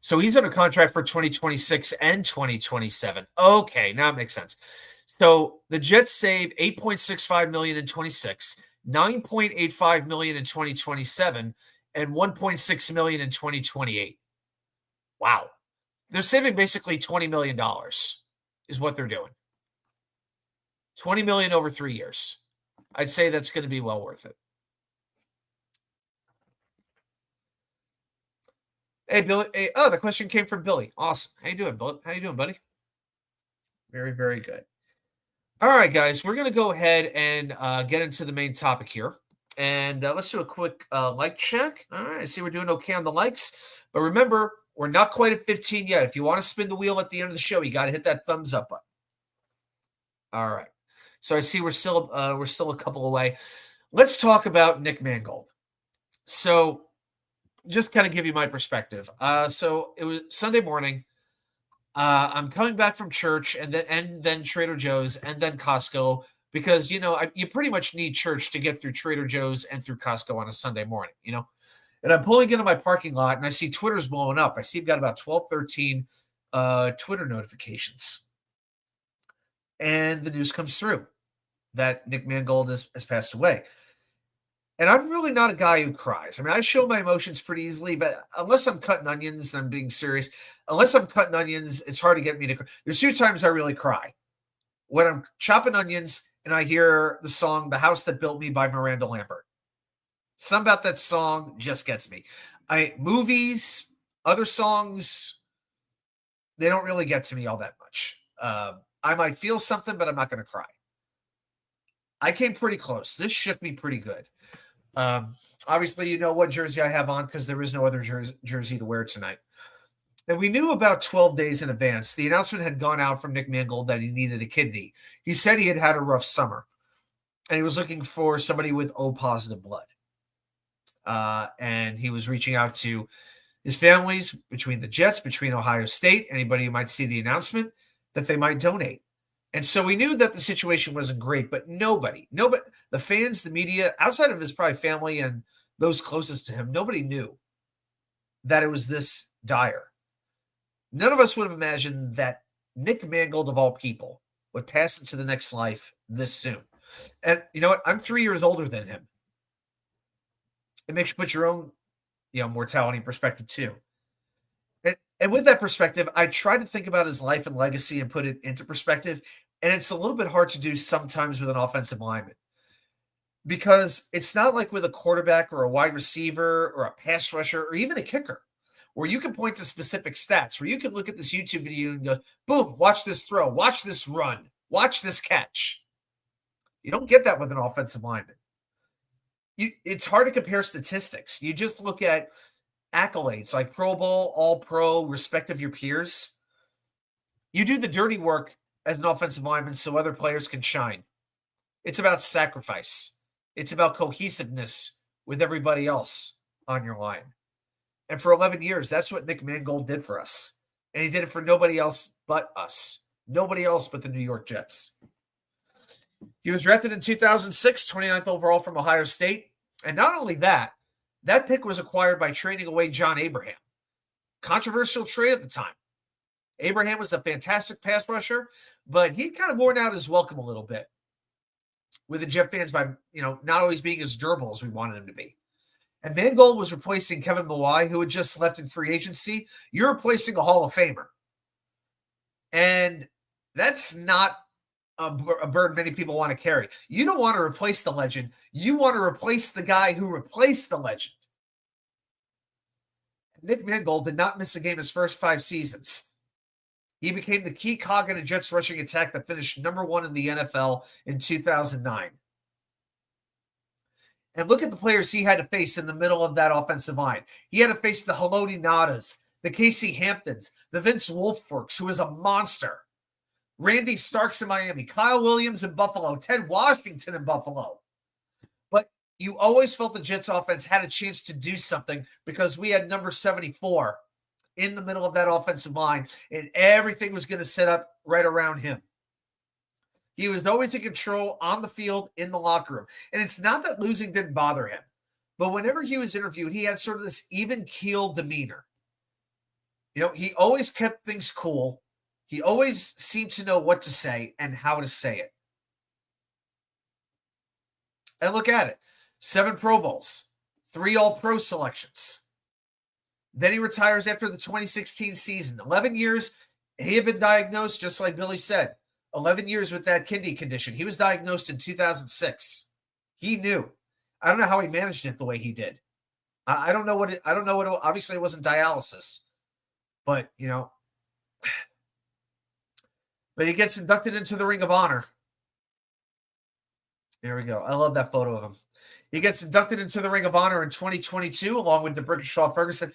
So he's under contract for 2026 and 2027. Okay, now it makes sense. So the Jets save $8.65 million in 26, $9.85 million in 2027, and $1.6 million in 2028. Wow. They're saving basically $20 million is what they're doing. $20 million over 3 years. I'd say that's going to be well worth it. Hey, Billy. Hey, oh, the question came from Billy. Awesome. How you doing, Billy? How you doing, buddy? Very, very good. All right, guys, we're going to go ahead and get into the main topic here. And let's do a quick like check. All right, I see we're doing okay on the likes. But remember, we're not quite at 15 yet. If you want to spin the wheel at the end of the show, you got to hit that thumbs up button. All right. So I see we're still a couple away. Let's talk about Nick Mangold. So just kind of give you my perspective. So it was Sunday morning. I'm coming back from church and then Trader Joe's and then Costco because you pretty much need church to get through Trader Joe's and through Costco on a Sunday morning, And I'm pulling into my parking lot and I see Twitter's blowing up. I see I've got about 12, 13 Twitter notifications. And the news comes through that Nick Mangold has passed away. And I'm really not a guy who cries. I mean, I show my emotions pretty easily, but unless I'm cutting onions, and I'm being serious, unless I'm cutting onions, it's hard to get me to cry. There's 2 times I really cry. When I'm chopping onions and I hear the song The House That Built Me by Miranda Lambert. Something about that song just gets me. Movies, other songs, they don't really get to me all that much. I might feel something, but I'm not going to cry. I came pretty close. This shook me pretty good. Obviously, you know what jersey I have on because there is no other jersey to wear tonight. And we knew about 12 days in advance. The announcement had gone out from Nick Mangold that he needed a kidney. He said he had a rough summer, and he was looking for somebody with O positive blood. And he was reaching out to his families between the Jets, between Ohio State, anybody who might see the announcement, that they might donate. And so we knew that the situation wasn't great, but nobody, the fans, the media, outside of his probably family and those closest to him, nobody knew that it was this dire. None of us would have imagined that Nick Mangold, of all people, would pass into the next life this soon. And you know what? I'm 3 years older than him. It makes you put your own, mortality in perspective too. And with that perspective, I try to think about his life and legacy and put it into perspective. And it's a little bit hard to do sometimes with an offensive lineman because it's not like with a quarterback or a wide receiver or a pass rusher or even a kicker where you can point to specific stats, where you can look at this YouTube video and go, boom, watch this throw, watch this run, watch this catch. You don't get that with an offensive lineman. It's hard to compare statistics. You just look at accolades like Pro Bowl, All-Pro, respect of your peers. You do the dirty work as an offensive lineman so other players can shine. It's about sacrifice. It's about cohesiveness with everybody else on your line. And for 11 years, that's what Nick Mangold did for us. And he did it for nobody else but us. Nobody else but the New York Jets. He was drafted in 2006, 29th overall from Ohio State. And not only that, that pick was acquired by trading away John Abraham. Controversial trade at the time. Abraham was a fantastic pass rusher, but he kind of worn out his welcome a little bit with the Jet fans by, not always being as durable as we wanted him to be. And Mangold was replacing Kevin Mawai, who had just left in free agency. You're replacing a Hall of Famer. And that's not a burden many people want to carry. You don't want to replace the legend. You want to replace the guy who replaced the legend. Nick Mangold did not miss a game his first 5 seasons. He became the key cog in a Jets rushing attack that finished number 1 in the NFL in 2009. And look at the players he had to face in the middle of that offensive line. He had to face the Haloti Nadas, the Casey Hamptons, the Vince Wilforks, who was a monster. Randy Starks in Miami, Kyle Williams in Buffalo, Ted Washington in Buffalo. But you always felt the Jets offense had a chance to do something because we had number 74 in the middle of that offensive line, and everything was going to set up right around him. He was always in control on the field, in the locker room. And it's not that losing didn't bother him, but whenever he was interviewed, he had sort of this even-keeled demeanor. He always kept things cool. He always seemed to know what to say and how to say it. And look at it. 7 Pro Bowls, 3 All-Pro selections. Then he retires after the 2016 season. 11 years, he had been diagnosed, just like Billy said, 11 years with that kidney condition. He was diagnosed in 2006. He knew. I don't know how he managed it the way he did. I don't know what obviously it wasn't dialysis, but but he gets inducted into the Ring of Honor. There we go. I love that photo of him. He gets inducted into the Ring of Honor in 2022, along with the Brickishaw Ferguson.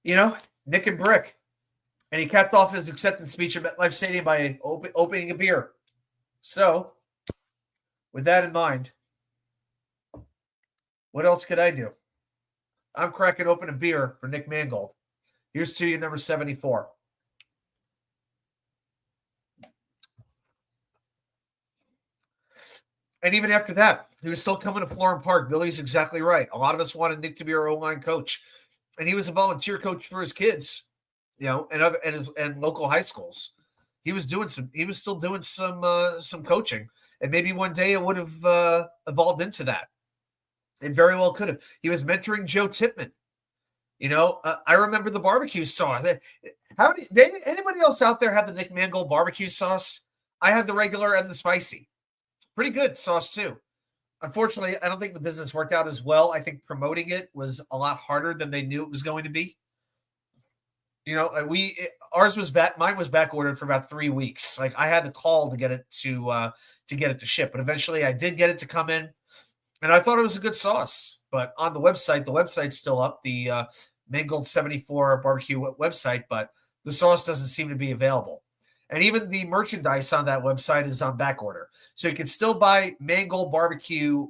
Nick and Brick. And he capped off his acceptance speech at MetLife Stadium by opening a beer. So, with that in mind, what else could I do? I'm cracking open a beer for Nick Mangold. Here's to you, number 74. And even after that, he was still coming to Florham Park. Billy's exactly right. A lot of us wanted Nick to be our O-line coach. And he was a volunteer coach for his kids, and local high schools. He was still doing some coaching. And maybe one day it would have evolved into that. It very well could have. He was mentoring Joe Tipman. I remember the barbecue sauce. Anybody else out there have the Nick Mangold barbecue sauce? I had the regular and the spicy. Pretty good sauce too. Unfortunately, I don't think the business worked out as well. I think promoting it was a lot harder than they knew it was going to be. Ours was back. Mine was back ordered for about 3 weeks. Like I had to call to get it to ship, but eventually I did get it to come in, and I thought it was a good sauce. But on the website's still up, the Mangold 74 barbecue website, but the sauce doesn't seem to be available. And even the merchandise on that website is on back order. So you can still buy Mangold barbecue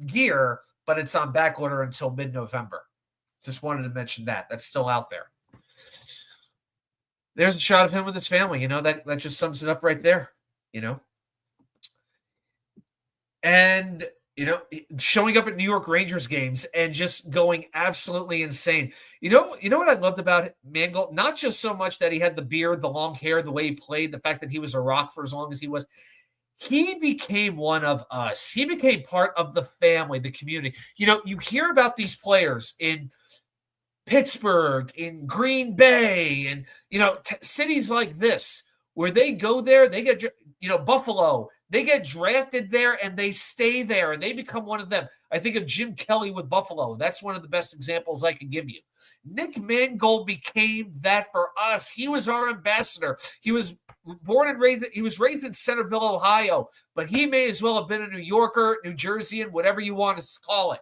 gear, but it's on back order until mid-November. Just wanted to mention that. That's still out there. There's a shot of him with his family. That just sums it up right there. And showing up at New York Rangers games and just going absolutely insane. You know what I loved about Mangold? Not just so much that he had the beard, the long hair, the way he played, the fact that he was a Rock for as long as he was. He became one of us. He became part of the family, the community. You hear about these players in Pittsburgh, in Green Bay, and cities like this where they go there, they get Buffalo. They get drafted there and they stay there and they become one of them. I think of Jim Kelly with Buffalo. That's one of the best examples I can give you. Nick Mangold became that for us. He was our ambassador. He was raised in Centerville, Ohio, but he may as well have been a New Yorker, New Jerseyan, whatever you want to call it.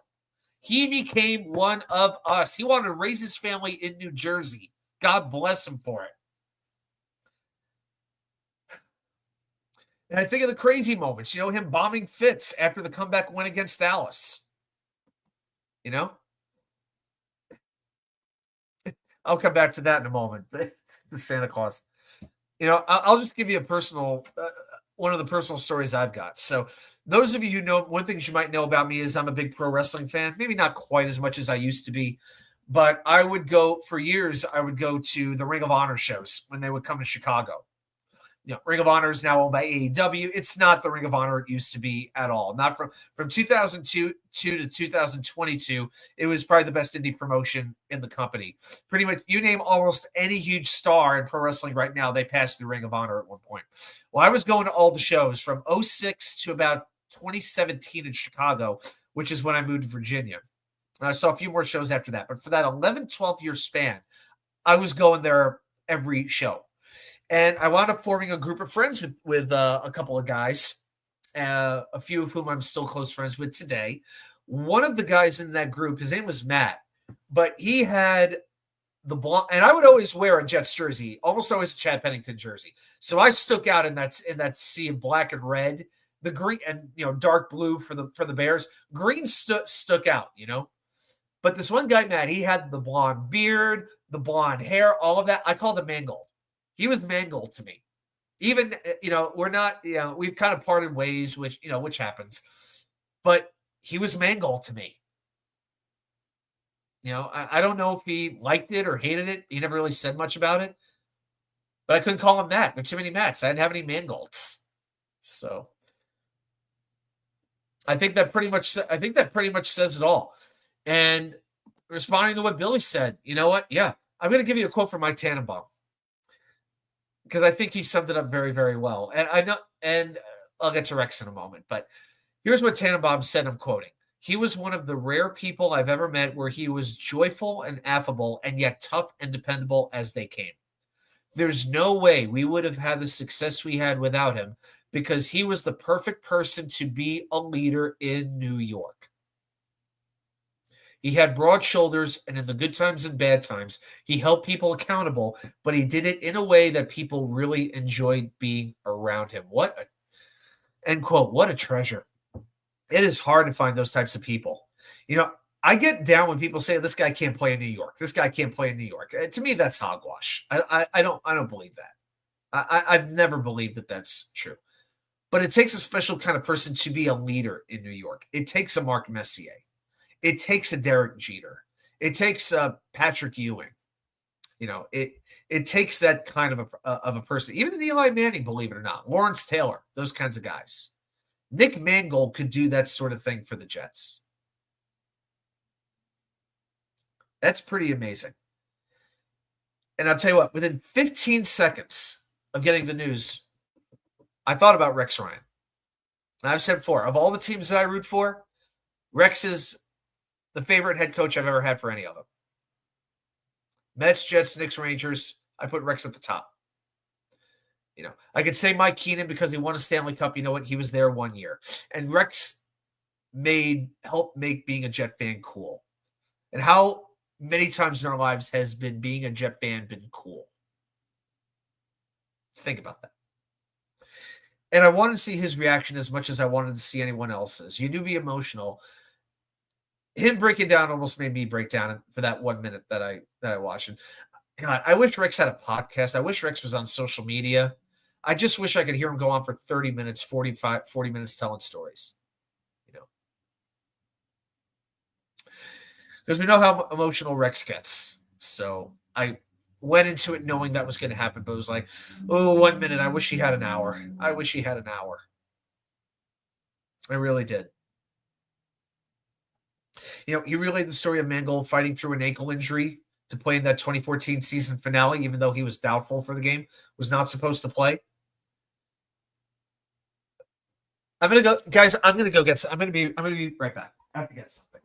He became one of us. He wanted to raise his family in New Jersey. God bless him for it. And I think of the crazy moments, him bombing Fitz after the comeback win against Dallas. I'll come back to that in a moment. The Santa Claus. I'll just give you a personal, one of the personal stories I've got. So those of you who know, one thing you might know about me is I'm a big pro wrestling fan. Maybe not quite as much as I used to be, but for years, I would go to the Ring of Honor shows when they would come to Chicago. Ring of Honor is now owned by AEW. It's not the Ring of Honor it used to be at all. Not from 2002 to 2022. It was probably the best indie promotion in the company. Pretty much, you name almost any huge star in pro wrestling right now, they passed through Ring of Honor at one point. Well, I was going to all the shows from 2006 to about 2017 in Chicago, which is when I moved to Virginia. And I saw a few more shows after that. But for that 11, 12-year span, I was going there every show. And I wound up forming a group of friends with a couple of guys, a few of whom I'm still close friends with today. One of the guys in that group, his name was Matt, but he had the blonde, and I would always wear a Jets jersey, almost always a Chad Pennington jersey. So I stuck out in that sea of black and red, the green and dark blue for the Bears. Green stuck out, But this one guy, Matt, he had the blonde beard, the blonde hair, all of that. I called him Mangold. He was Mangold to me. Even, we're not, we've kind of parted ways, which happens. But he was Mangold to me. I don't know if he liked it or hated it. He never really said much about it. But I couldn't call him Matt. There are too many Matts. I didn't have any Mangolds. So I think that pretty much says it all. And responding to what Billy said, you know what? Yeah, I'm going to give you a quote from Mike Tannenbaum, because I think he summed it up very, very well. And I know, and I'll get to Rex in a moment, but here's what Tannenbaum said. I'm quoting. he was one of the rare people I've ever met where he was joyful and affable and yet tough and dependable as they came. There's no way we would have had the success we had without him because he was the perfect person to be a leader in New York. He had broad shoulders, and in the good times and bad times, he held people accountable, but he did it in a way that people really enjoyed being around him. End quote, what a treasure. It is hard to find those types of people. I get down when people say this guy can't play in New York. This guy can't play in New York. To me, that's hogwash. I don't believe that. I've never believed that that's true. But it takes a special kind of person to be a leader in New York. It takes a Mark Messier. It takes a Derek Jeter. It takes a Patrick Ewing. It takes that kind of a person. Even an Eli Manning, believe it or not. Lawrence Taylor, those kinds of guys. Nick Mangold could do that sort of thing for the Jets. That's pretty amazing. And I'll tell you what, within 15 seconds of getting the news, I thought about Rex Ryan. And I've said before, of all the teams that I root for, Rex is the favorite head coach I've ever had for any of them. Mets, Jets, Knicks, Rangers, I put Rex at the top. I could say Mike Keenan because he won a Stanley Cup. You know what? He was there 1 year. And Rex helped make being a Jet fan cool. And how many times in our lives has being a Jet fan been cool? Let's think about that. And I wanted to see his reaction as much as I wanted to see anyone else's. You knew be emotional. Him breaking down almost made me break down for that 1 minute that I watched. And God, I wish Rex had a podcast. I wish Rex was on social media. I just wish I could hear him go on for 30 minutes, 40 minutes telling stories. Because we know how emotional Rex gets. So I went into it knowing that was going to happen, but it was like, 1 minute. I wish he had an hour. I wish he had an hour. I really did. He relayed the story of Mangold fighting through an ankle injury to play in that 2014 season finale, even though he was doubtful for the game, was not supposed to play. I'm going to go, guys, I'm going to go get some. I'm going to be right back. I have to get something.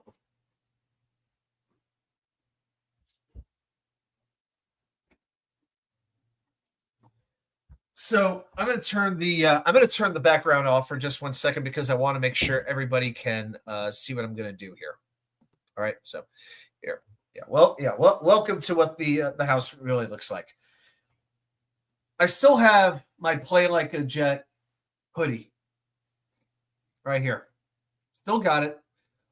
So I'm going to turn the background off for just 1 second because I want to make sure everybody can see what I'm going to do here. All right. So here. Yeah. Well, welcome to what the house really looks like. I still have my Play Like a Jet hoodie right here. Still got it.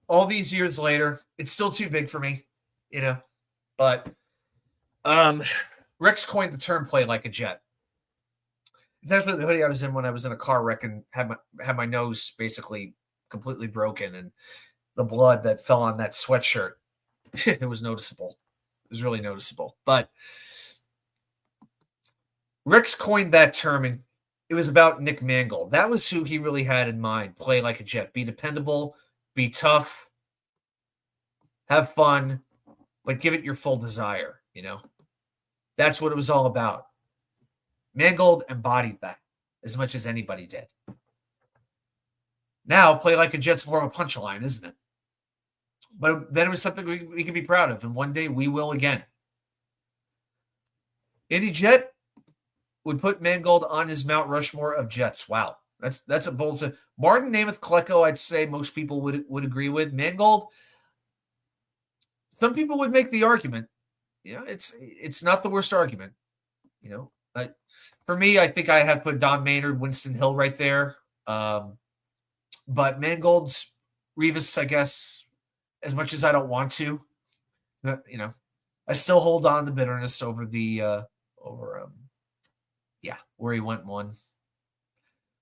All these years later, it's still too big for me, but Rex coined the term "play like a jet." It's actually the hoodie I was in when I was in a car wreck and had my nose basically completely broken, and the blood that fell on that sweatshirt, it was noticeable. It was really noticeable. But Rex coined that term, and it was about Nick Mangold. That was who he really had in mind. Play like a jet. Be dependable. Be tough. Have fun. But give it your full desire, That's what it was all about. Mangold embodied that as much as anybody did. Now, Play Like a Jet's more of a punchline, isn't it? But then it was something we can be proud of, and one day we will again. Any Jet would put Mangold on his Mount Rushmore of Jets. Wow, that's a bold. Martin, Namath, Klecko, I'd say most people would agree with. Mangold, some people would make the argument. It's not the worst argument. For me, I think I have put Don Maynard, Winston Hill right there. But Mangold's Revis, I guess, as much as I don't want to, I still hold on to bitterness over where he went one.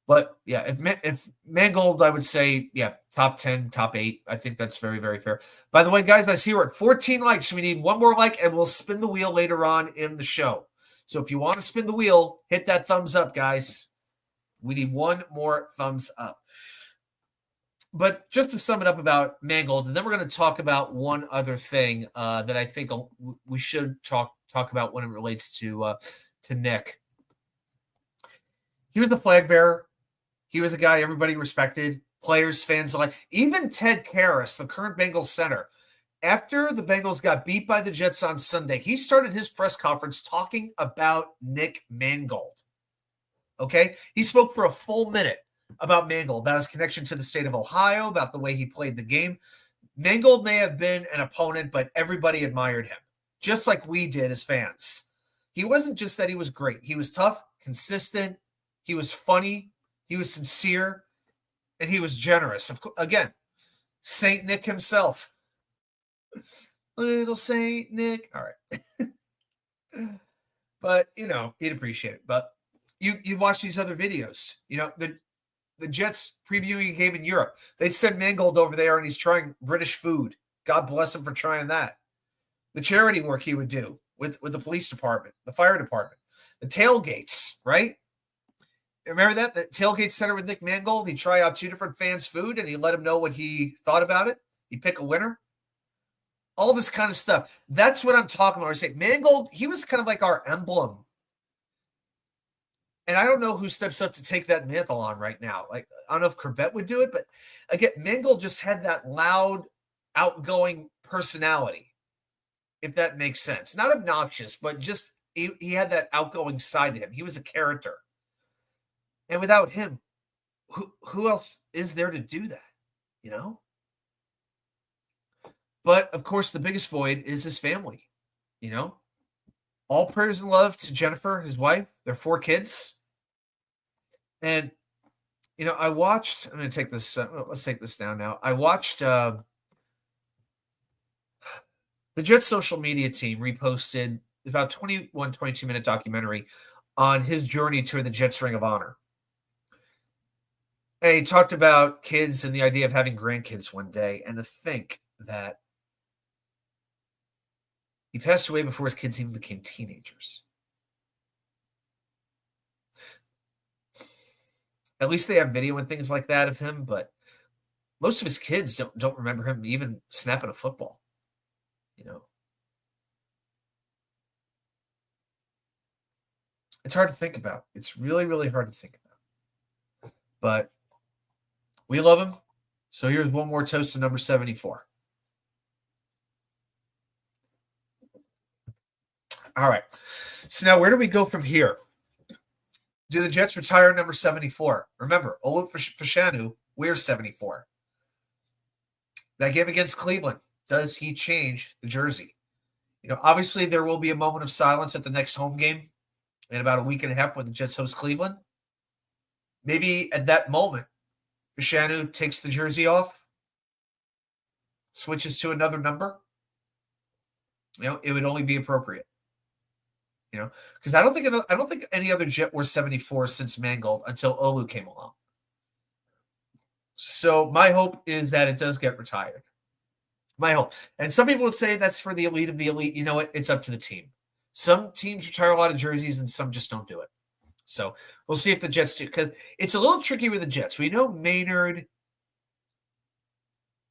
But yeah, if Mangold, I would say, top 10, top 8. I think that's very, very fair. By the way, guys, I see we're at 14 likes. We need one more like, and we'll spin the wheel later on in the show. So if you want to spin the wheel, hit that thumbs up, guys. We need one more thumbs up. But just to sum it up about Mangold, and then we're going to talk about one other thing that I think we should talk about when it relates to Nick. He was the flag bearer. He was a guy everybody respected. Players, fans alike, even Ted Karras, the current Bengals center, after the Bengals got beat by the Jets on Sunday, he started his press conference talking about Nick Mangold. Okay? He spoke for a full minute about Mangold, about his connection to the state of Ohio, about the way he played the game. Mangold may have been an opponent, but everybody admired him, just like we did as fans. He wasn't just that he was great. He was tough, consistent, he was funny, he was sincere, and he was generous. Again, Saint Nick himself. Little Saint Nick. All right. But, he'd appreciate it. But you watch these other videos. The Jets previewing a game in Europe. They'd send Mangold over there, and he's trying British food. God bless him for trying that. The charity work he would do with the police department, the fire department, the tailgates, right? Remember that? The tailgate center with Nick Mangold? He'd try out 2 different fans' food, and he'd let them know what he thought about it. He'd pick a winner. All this kind of stuff. That's what I'm talking about. I say Mangold, he was kind of like our emblem. And I don't know who steps up to take that mantle on right now. Like, I don't know if Corbett would do it, but again, Mangold just had that loud, outgoing personality, if that makes sense. Not obnoxious, but just he had that outgoing side to him. He was a character. And without him, who else is there to do that? But, of course, the biggest void is his family, All prayers and love to Jennifer, his wife, their 4 kids. And, I watched – I'm going to take this let's take this down now. I watched the Jets social media team reposted about 22-minute documentary on his journey to the Jets Ring of Honor. And he talked about kids and the idea of having grandkids one day, and to think that he passed away before his kids even became teenagers. At least they have video and things like that of him, but most of his kids don't remember him even snapping a football. It's hard to think about. It's really, really hard to think about. But we love him. So here's one more toast to number 74. All right. So now where do we go from here? Do the Jets retire number 74? Remember, Olu Fashanu wears 74. That game against Cleveland, does he change the jersey? Obviously there will be a moment of silence at the next home game in about a week and a half when the Jets host Cleveland. Maybe at that moment, Fashanu takes the jersey off, switches to another number. It would only be appropriate. Because I don't think any other Jet wore 74 since Mangold until Olu came along. So my hope is that it does get retired. My hope. And some people would say that's for the elite of the elite. You know what? It's up to the team. Some teams retire a lot of jerseys and some just don't do it. So we'll see if the Jets do, because it's a little tricky with the Jets. We know Maynard,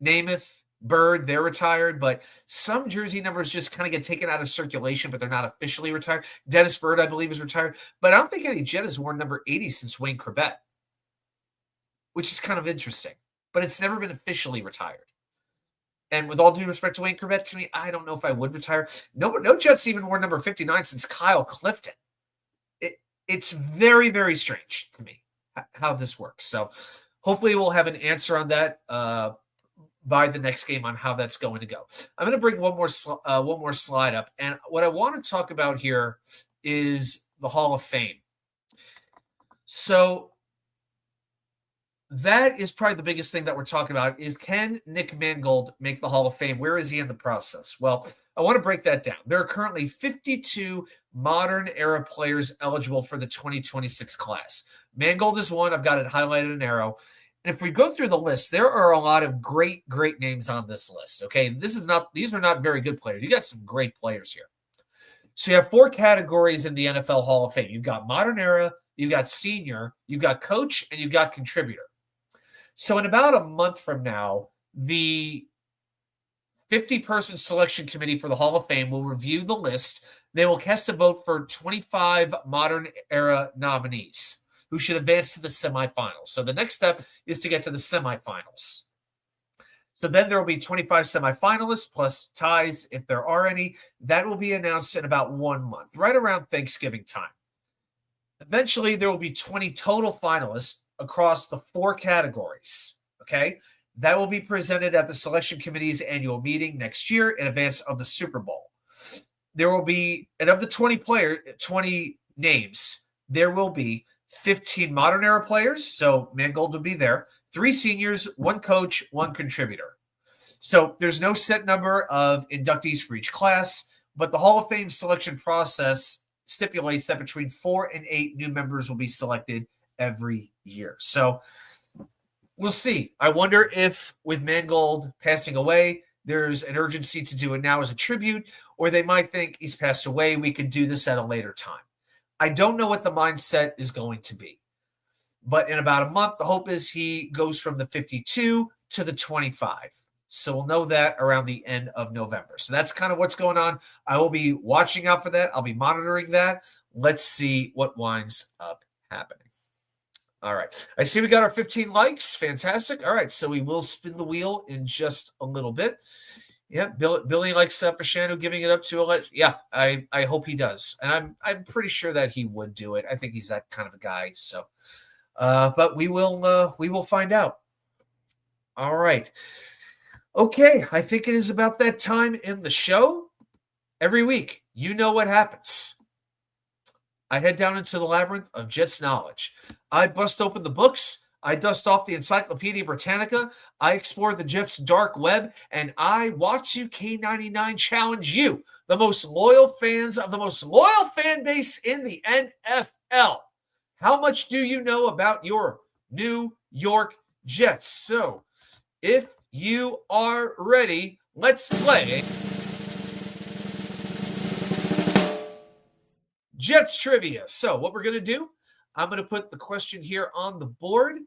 Namath, Bird, they're retired, but some jersey numbers just kind of get taken out of circulation, but they're not officially retired. Dennis Bird, I believe, is retired, but I don't think any Jet has worn number 80 since Wayne Corbett, which is kind of interesting, but it's never been officially retired. And with all due respect to Wayne Corbett, to me, I don't know if I would retire. No Jets even wore number 59 since Kyle Clifton. It's very, very strange to me how this works. So hopefully we'll have an answer on that by the next game on how that's going to go. I'm going to bring one more slide up. And what I want to talk about here is the Hall of Fame. So that is probably the biggest thing that we're talking about is, can Nick Mangold make the Hall of Fame? Where is he in the process? Well, I want to break that down. There are currently 52 modern era players eligible for the 2026 class. Mangold is one. I've got it highlighted in arrow. And if we go through the list, there are a lot of great names on this list. Okay. These are not very good players. You got some great players here. So you have 4 categories in the NFL Hall of Fame. You've got modern era, you've got senior, you've got coach, and you've got contributor. So in about a month from now, the 50-person selection committee for the Hall of Fame will review the list. They will cast a vote for 25 modern era nominees. who should advance to the semifinals. So the next step is to get to the semifinals. So then there will be 25 semifinalists plus ties, if there are any. That will be announced in about 1 month, right around Thanksgiving time. Eventually, there will be 20 total finalists across the 4 categories, okay? That will be presented at the selection committee's annual meeting next year in advance of the Super Bowl. There will be, and of the 20 names, there will be 15 modern era players, so Mangold will be there, 3 seniors, 1 coach, 1 contributor. So there's no set number of inductees for each class, but the Hall of Fame selection process stipulates that between 4 and 8 new members will be selected every year. So we'll see. I wonder if with Mangold passing away, there's an urgency to do it now as a tribute, or they might think he's passed away. We could do this at a later time. I don't know what the mindset is going to be. But in about a month, the hope is he goes from the 52 to the 25. So we'll know that around the end of November. So that's kind of what's going on. I will be watching out for that. I'll be monitoring that. Let's see what winds up happening. All right. I see we got our 15 likes. Fantastic. All right. So we will spin the wheel in just a little bit. Yeah, Billy likes Fashanu giving it up to a yeah. I hope he does, and I'm pretty sure that he would do it. I think he's that kind of a guy. So, but we will find out. All right. Okay, I think it is about that time in the show. Every week, you know what happens. I head down into the labyrinth of Jets knowledge. I bust open the books. I dust off the Encyclopedia Britannica. I explore the Jets' dark web, and I watch you K99 challenge you, the most loyal fans of the most loyal fan base in the NFL. How much do you know about your New York Jets? So, if you are ready, let's play Jets Trivia. So, what we're going to do, I'm going to put the question here on the board,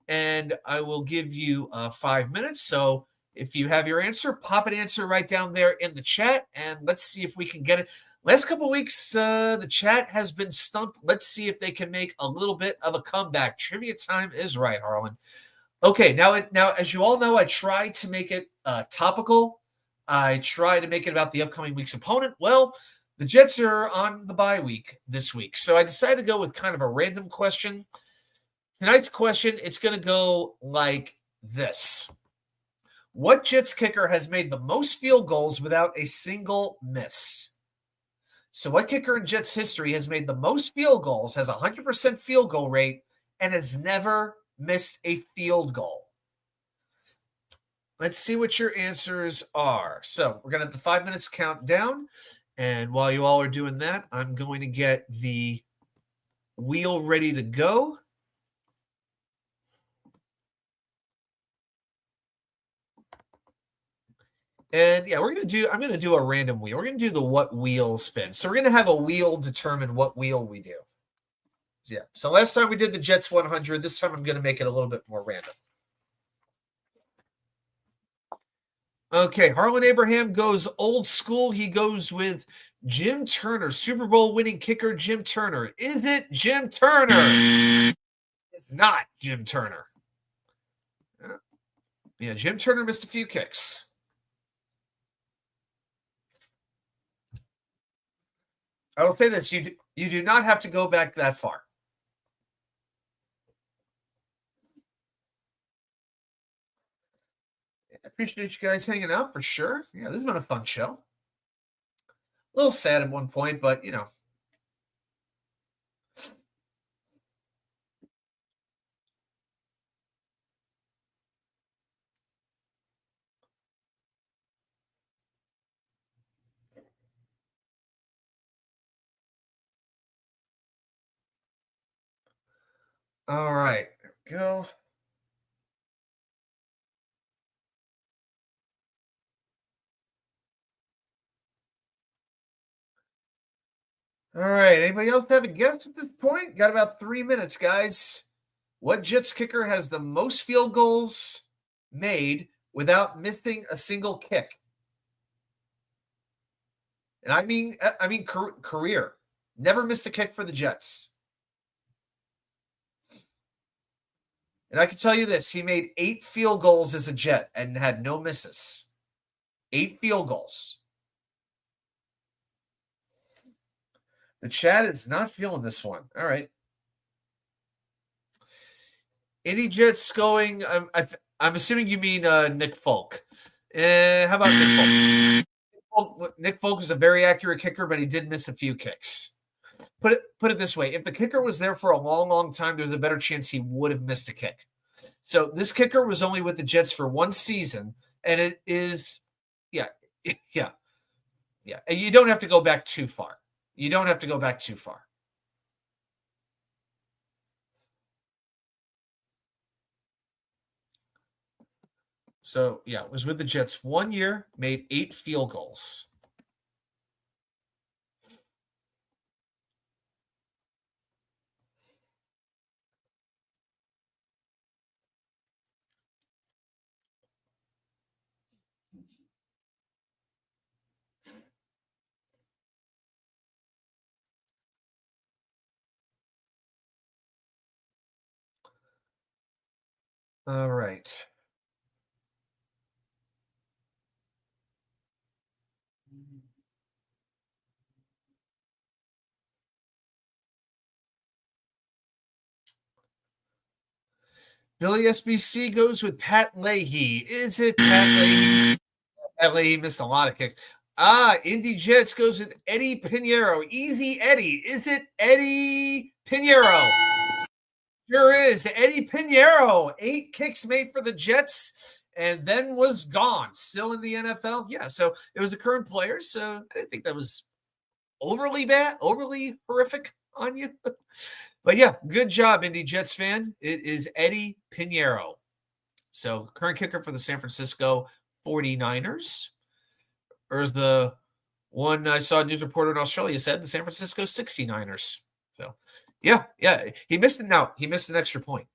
and I will give you 5 minutes. So if you have your answer, pop an answer right down there in the chat, and let's see if we can get it. Last couple of weeks, the chat has been stumped. Let's see if they can make a little bit of a comeback. Trivia time is right, Harlan. Okay, now, as you all know, I tried to make it topical. I tried to make it about the upcoming week's opponent. Well, the Jets are on the bye week this week, so I decided to go with kind of a random question. Tonight's question, it's going to go like this. What Jets kicker has made the most field goals without a single miss? So what kicker in Jets history has made the most field goals, has a 100% field goal rate, and has never missed a field goal? Let's see what your answers are. So we're going to have the 5 minutes count down. And while you all are doing that, I'm going to get the wheel ready to go. And yeah, I'm going to do a random wheel. We're going to do the what wheel spin. So we're going to have a wheel determine what wheel we do. Yeah. So last time we did the Jets 100. This time I'm going to make it a little bit more random. Okay. Harlan Abraham goes old school. He goes with Jim Turner, Super Bowl winning kicker Jim Turner. Is it Jim Turner? It's not Jim Turner. Yeah, Jim Turner missed a few kicks. I will say this, you do not have to go back that far. I appreciate you guys hanging out for sure. Yeah, this has been a fun show. A little sad at one point, but, you know. All right, there we go. All right, anybody else have a guess at this point? Got about 3 minutes, guys. What Jets kicker has the most field goals made without missing a single kick? And I mean career. Never missed a kick for the Jets. And I can tell you this, he made 8 field goals as a Jet and had no misses. 8 field goals. The chat is not feeling this one. All right. Any Jets going? I'm assuming you mean Nick Folk. How about Nick Folk? Nick Folk is a very accurate kicker, but he did miss a few kicks. Put it this way: if the kicker was there for a long, long time, there's a better chance he would have missed a kick. So this kicker was only with the Jets for 1 season, and it is, yeah. And you don't have to go back too far. So, yeah, it was with the Jets 1 year, made 8 field goals. All right. Billy SBC goes with Pat Leahy. Is it Pat Leahy? Pat Leahy missed a lot of kicks. Indy Jets goes with Eddie Pinheiro. Easy Eddie. Is it Eddie Pinheiro? Sure is. Eddie Pinheiro. 8 kicks made for the Jets and then was gone. Still in the NFL? Yeah, so it was a current player, so I didn't think that was overly bad, overly horrific on you. But yeah, good job, Indy Jets fan. It is Eddie Pinheiro. So current kicker for the San Francisco 49ers. Or as the one I saw a news reporter in Australia said, the San Francisco 69ers. So yeah. He missed it now. He missed an extra point.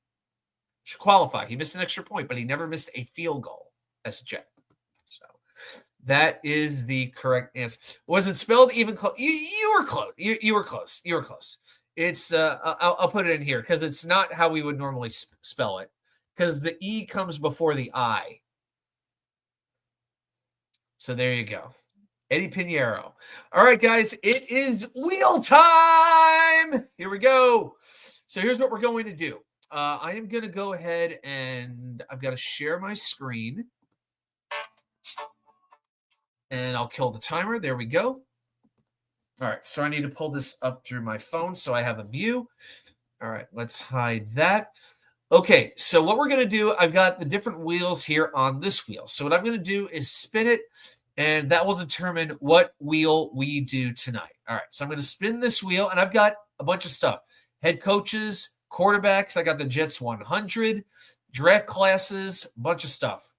Should qualify. He missed an extra point, but he never missed a field goal as a Jet. So that is the correct answer. Was it spelled even close? You were close. You were close. You were close. It's I'll put it in here because it's not how we would normally spell it because the E comes before the I. So there you go. Eddie Pinheiro. All right, guys, it is wheel time. Here we go. So here's what we're going to do. I am going to go ahead and I've got to share my screen. And I'll kill the timer. There we go. All right, so I need to pull this up through my phone so I have a view. All right, let's hide that. Okay, so what we're going to do, I've got the different wheels here on this wheel. So what I'm going to do is spin it, and that will determine what wheel we do tonight. All right, so I'm going to spin this wheel, and I've got a bunch of stuff. Head coaches, quarterbacks, I got the Jets 100, draft classes, a bunch of stuff.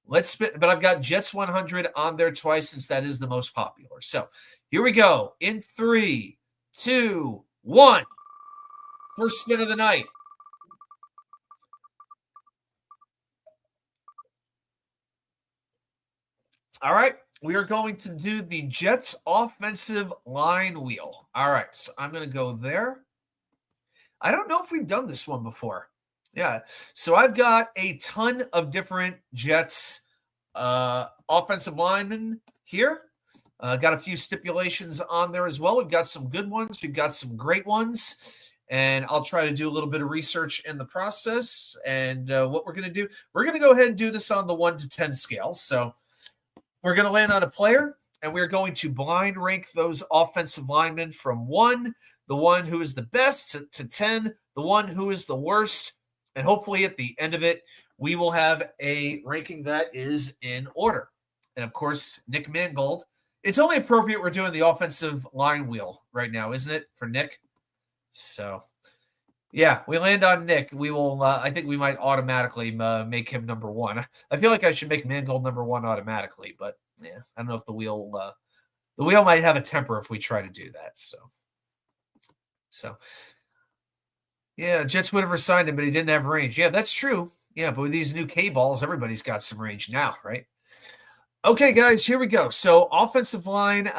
Let's spin, but I've got Jets 100 on there twice since that is the most popular. So here we go. In 3, 2, 1. First spin of the night. All right. We are going to do the Jets offensive line wheel. All right. So I'm going to go there. I don't know if we've done this one before. Yeah. So I've got a ton of different Jets offensive linemen here. Got a few stipulations on there as well. We've got some good ones. We've got some great ones. And I'll try to do a little bit of research in the process. And what we're going to do, we're going to go ahead and do this on the 1 to 10 scale. So we're going to land on a player, and we're going to blind rank those offensive linemen from 1, the one who is the best, to 10, the one who is the worst. And hopefully at the end of it, we will have a ranking that is in order. And of course, Nick Mangold. It's only appropriate we're doing the offensive line wheel right now, isn't it, for Nick? So, yeah, we land on Nick. We will. I think we might automatically make him number 1. I feel like I should make Mangold number 1 automatically, but yeah, I don't know if the wheel might have a temper if we try to do that. So yeah, Jets would have resigned him, but he didn't have range. Yeah, that's true. Yeah, but with these new K balls, everybody's got some range now, right? Okay, guys, here we go. So offensive line.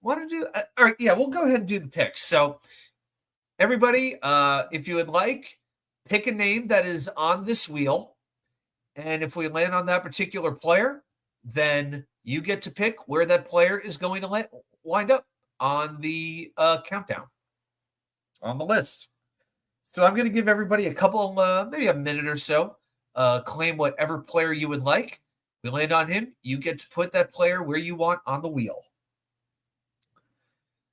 Want to do? All right, yeah, we'll go ahead and do the picks. So everybody, if you would like, pick a name that is on this wheel. And if we land on that particular player, then you get to pick where that player is going to wind up on the countdown, on the list. So I'm going to give everybody a couple, maybe a minute or so, claim whatever player you would like. We land on him. You get to put that player where you want on the wheel.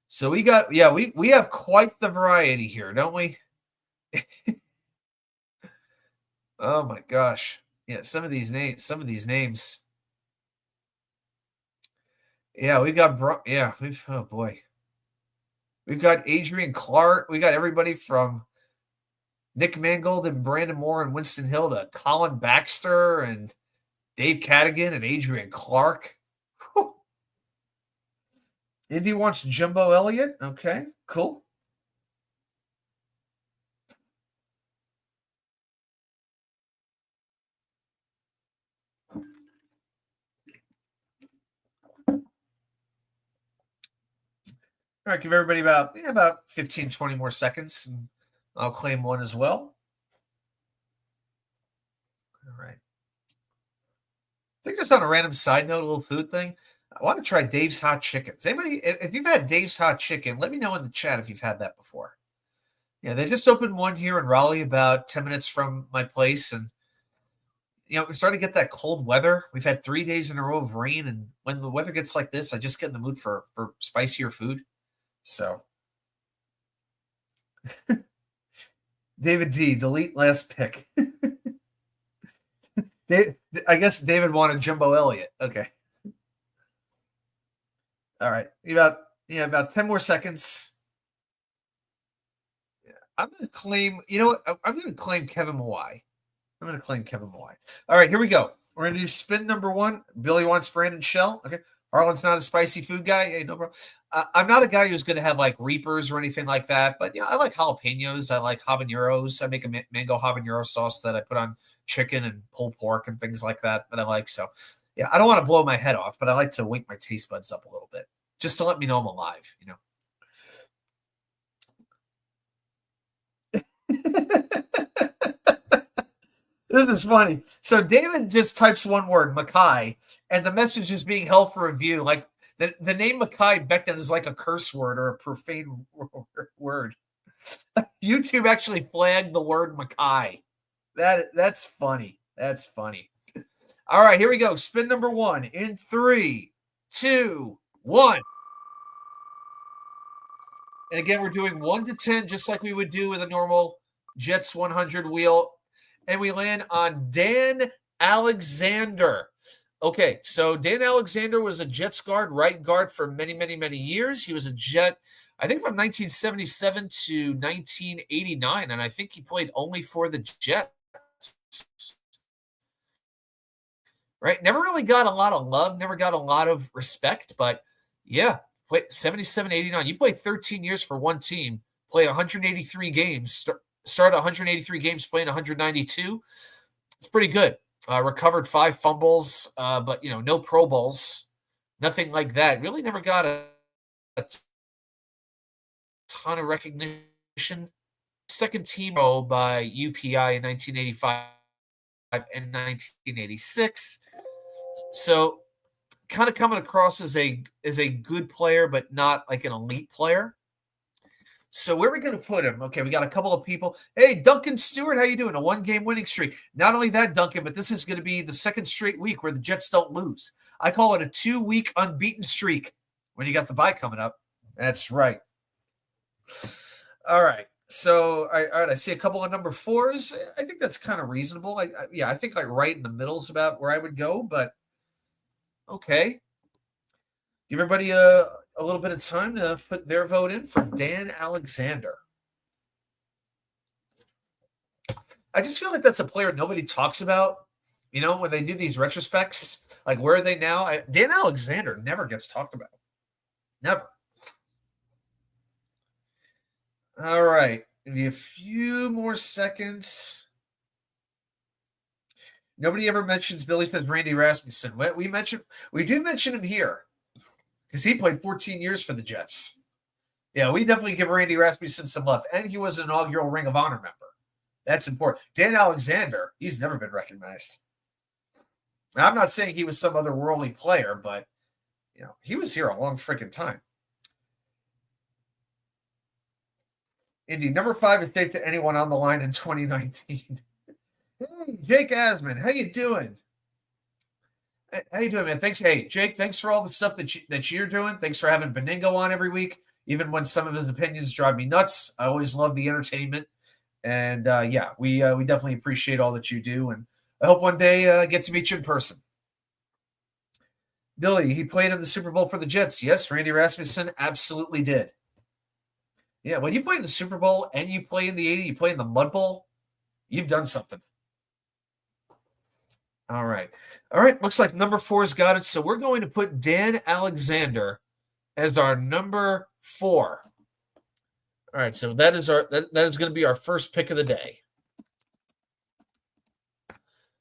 So we have quite the variety here, don't we? Oh my gosh. Yeah, some of these names. Yeah, oh boy. We've got Adrian Clark. We got everybody from Nick Mangold and Brandon Moore and Winston Hill to Colin Baxter and Dave Cadigan and Adrian Clark. Whew. Indy wants Jumbo Elliott. Okay, cool. All right, give everybody about 15, 20 more seconds, and I'll claim one as well. All right. I think just on a random side note, a little food thing, I want to try Dave's Hot Chicken. Does anybody, if you've had Dave's Hot Chicken, let me know in the chat if you've had that before. Yeah, they just opened one here in Raleigh about 10 minutes from my place, and we're starting to get that cold weather. We've had 3 days in a row of rain, and when the weather gets like this, I just get in the mood for spicier food. So, David D, delete last pick. I guess David wanted Jumbo Elliott. Okay. All right. About 10 more seconds. I'm going to claim, I'm going to claim Kevin Mawai. All right, here we go. We're going to do spin number one. Billy wants Brandon Shell. Okay. Harlan's not a spicy food guy. Hey, no problem. I'm not a guy who's going to have like Reapers or anything like that, but I like jalapenos. I like habaneros. I make a mango habanero sauce that I put on chicken and pulled pork and things like that I like. So, I don't want to blow my head off, but I like to wake my taste buds up a little bit just to let me know I'm alive, This is funny. So David just types one word, Mackay, and the message is being held for review. Like the name Mackay back then is like a curse word or a profane word. YouTube actually flagged the word Mackay. That's funny. That's funny. All right, here we go. Spin number one in 3, 2, 1. And again, we're doing 1 to 10, just like we would do with a normal Jets 100 wheel. And we land on Dan Alexander. Okay, so Dan Alexander was a Jets right guard for many, many, many years. He was a Jet, I think, from 1977 to 1989, and I think he played only for the Jets. Right? Never really got a lot of love, never got a lot of respect, but played 77, 89. You played 13 years for one team, played 183 games, started 183 games, playing 192. It's pretty good. Recovered 5 fumbles, but no Pro Bowls, nothing like that. Really never got a ton of recognition. Second team by UPI in 1985 and 1986. So kind of coming across as a good player, but not like an elite player. So where are we going to put him? Okay, we got a couple of people. Hey, Duncan Stewart, how you doing? A 1-game winning streak. Not only that, Duncan, but this is going to be the second straight week where the Jets don't lose. I call it a 2-week unbeaten streak when you got the bye coming up. That's right. All right. So, all right, I see a couple of number 4s. I think that's kind of reasonable. I think like right in the middle is about where I would go, but okay. Give everybody a little bit of time to put their vote in for Dan Alexander. I just feel like that's a player nobody talks about, when they do these retrospects. Like, where are they now? Dan Alexander never gets talked about. Never. All right. Maybe a few more seconds. Nobody ever mentions, Billy says, Randy Rasmussen. We do mention him here because he played 14 years for the Jets. Yeah, we definitely give Randy Rasmussen some love. And he was an inaugural Ring of Honor member. That's important. Dan Alexander, he's never been recognized. Now, I'm not saying he was some otherworldly player, but he was here a long freaking time. Indy, number 5 is safe to anyone on the line in 2019. Hey, Jake Asman, how you doing? How you doing, man? Thanks. Hey, Jake, thanks for all the stuff that you're doing. Thanks for having Beningo on every week, even when some of his opinions drive me nuts. I always love the entertainment. And, we definitely appreciate all that you do. And I hope one day get to meet you in person. Billy, he played in the Super Bowl for the Jets. Yes, Randy Rasmussen absolutely did. Yeah, when you play in the Super Bowl and you play in the 80, you play in the Mud Bowl, you've done something. All right. Looks like number 4's got it. So we're going to put Dan Alexander as our number 4. All right. So that is that is going to be our first pick of the day.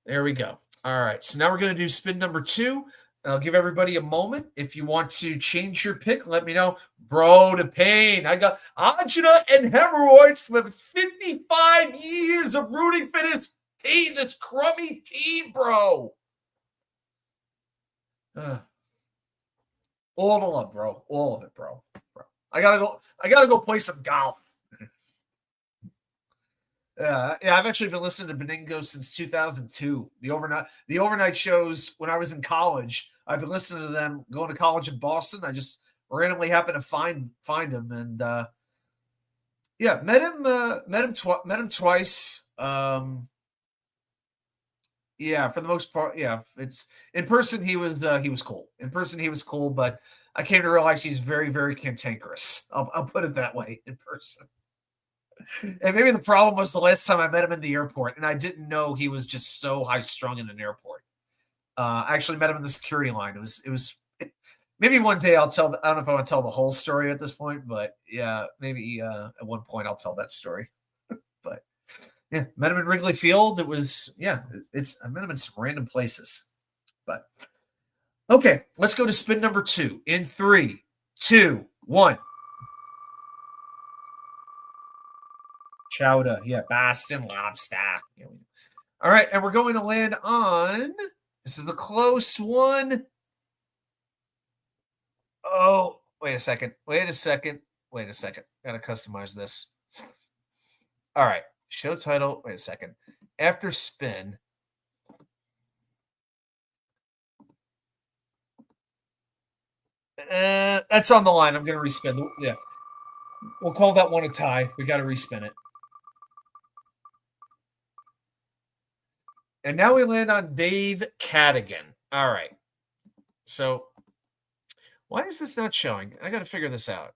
There we go. All right. So now we're going to do spin number 2. I'll give everybody a moment. If you want to change your pick, let me know. Bro, to pain. I got angina and hemorrhoids from 55 years of rooting for this team, this crummy team, bro. All the love, bro. All of it, bro. I gotta go play some golf. I've actually been listening to Beningo since 2002. The overnight shows when I was in college. I've been listening to them going to college in Boston. I just randomly happened to find him, and met him twice. For the most part, it's in person. He was cool. In person, he was cool, but I came to realize he's very, very cantankerous. I'll put it that way in person. And maybe the problem was the last time I met him in the airport, and I didn't know he was just so high strung in an airport. I actually met him in the security line. It was maybe one day I'll tell. I don't know if I want to tell the whole story at this point, but maybe at one point I'll tell that story. But met him in Wrigley Field. It was I met him in some random places. But okay, let's go to spin number 2 in 3, 2, 1. Chowder, Boston lobster. All right, and we're going to land on. This is a close one. Oh, wait a second. Got to customize this. All right, show title. Wait a second. After spin. That's on the line. I'm going to respin. Yeah, we'll call that one a tie. We got to respin it. And now we land on Dave Cadigan. All right. So why is this not showing? I got to figure this out.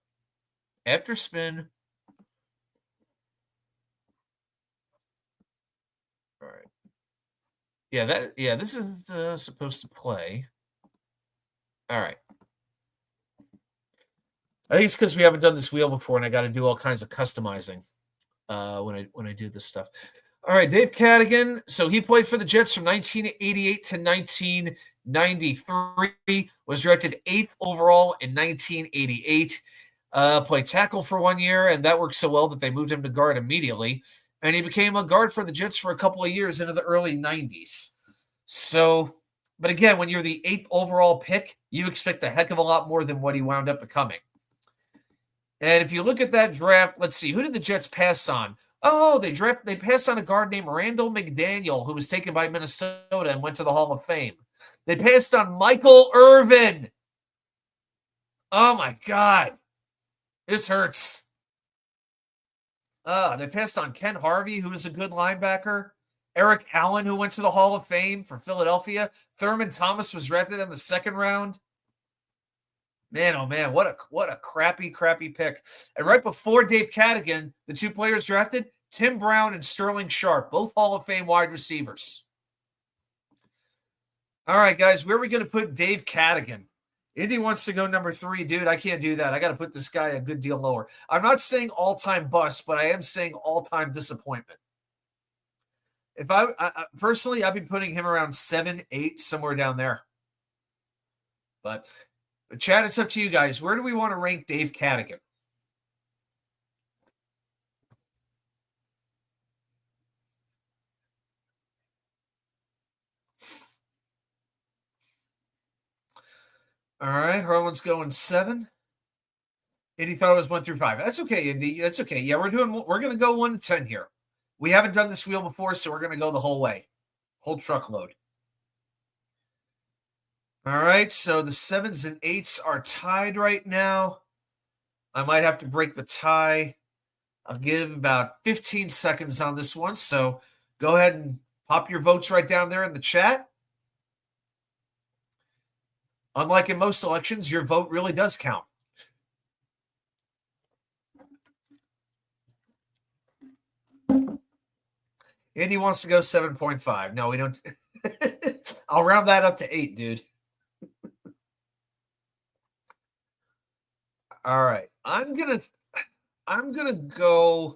After spin. All right. This is supposed to play. All right. I think it's because we haven't done this wheel before, and I got to do all kinds of customizing when I do this stuff. All right, Dave Cadigan. So he played for the Jets from 1988 to 1993. Was drafted 8th overall in 1988. Played tackle for 1 year, and that worked so well that they moved him to guard immediately. And he became a guard for the Jets for a couple of years into the early 90s. So, but again, when you're the 8th overall pick, you expect a heck of a lot more than what he wound up becoming. And if you look at that draft, let's see, who did the Jets pass on? Oh, they passed on a guard named Randall McDaniel, who was taken by Minnesota and went to the Hall of Fame. They passed on Michael Irvin. Oh, my God. This hurts. They passed on Ken Harvey, who was a good linebacker. Eric Allen, who went to the Hall of Fame for Philadelphia. Thurman Thomas was drafted in the 2nd round. Man, oh man, what a crappy pick. And right before Dave Cadigan, the 2 players drafted, Tim Brown and Sterling Sharp, both Hall of Fame wide receivers. All right, guys, where are we going to put Dave Cadigan? Indy wants to go number 3. Dude, I can't do that. I got to put this guy a good deal lower. I'm not saying all-time bust, but I am saying all-time disappointment. If I personally, I'd be putting him around 7, 8, somewhere down there. But Chad, it's up to you guys. Where do we want to rank Dave Cadigan? All right, Harlan's going 7. Indy thought it was 1 through 5. That's okay, Indy. That's okay. Yeah, we're going to go 1 to 10 here. We haven't done this wheel before, so we're going to go the whole way. Whole truckload. All right, so the 7s and 8s are tied right now. I might have to break the tie. I'll give about 15 seconds on this one, so go ahead and pop your votes right down there in the chat. Unlike in most elections, your vote really does count. Andy wants to go 7.5. No, we don't. I'll round that up to 8, dude. All right. I'm gonna go.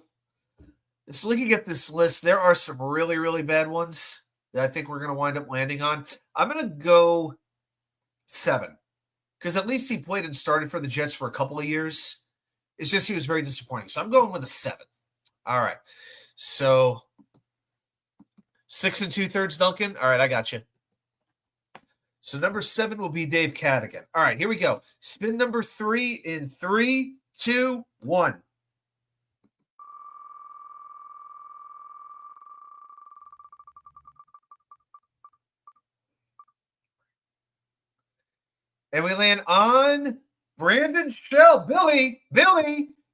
Just looking at this list, there are some really, really bad ones that I think we're gonna wind up landing on. I'm gonna go 7. Because at least he played and started for the Jets for a couple of years. It's just he was very disappointing. So I'm going with a 7. All right. So 6 2/3, Duncan. All right, I got you. So number 7 will be Dave Cadigan. All right, here we go. Spin number 3 in 3, 2, 1. And we land on Brandon Shell. Billy,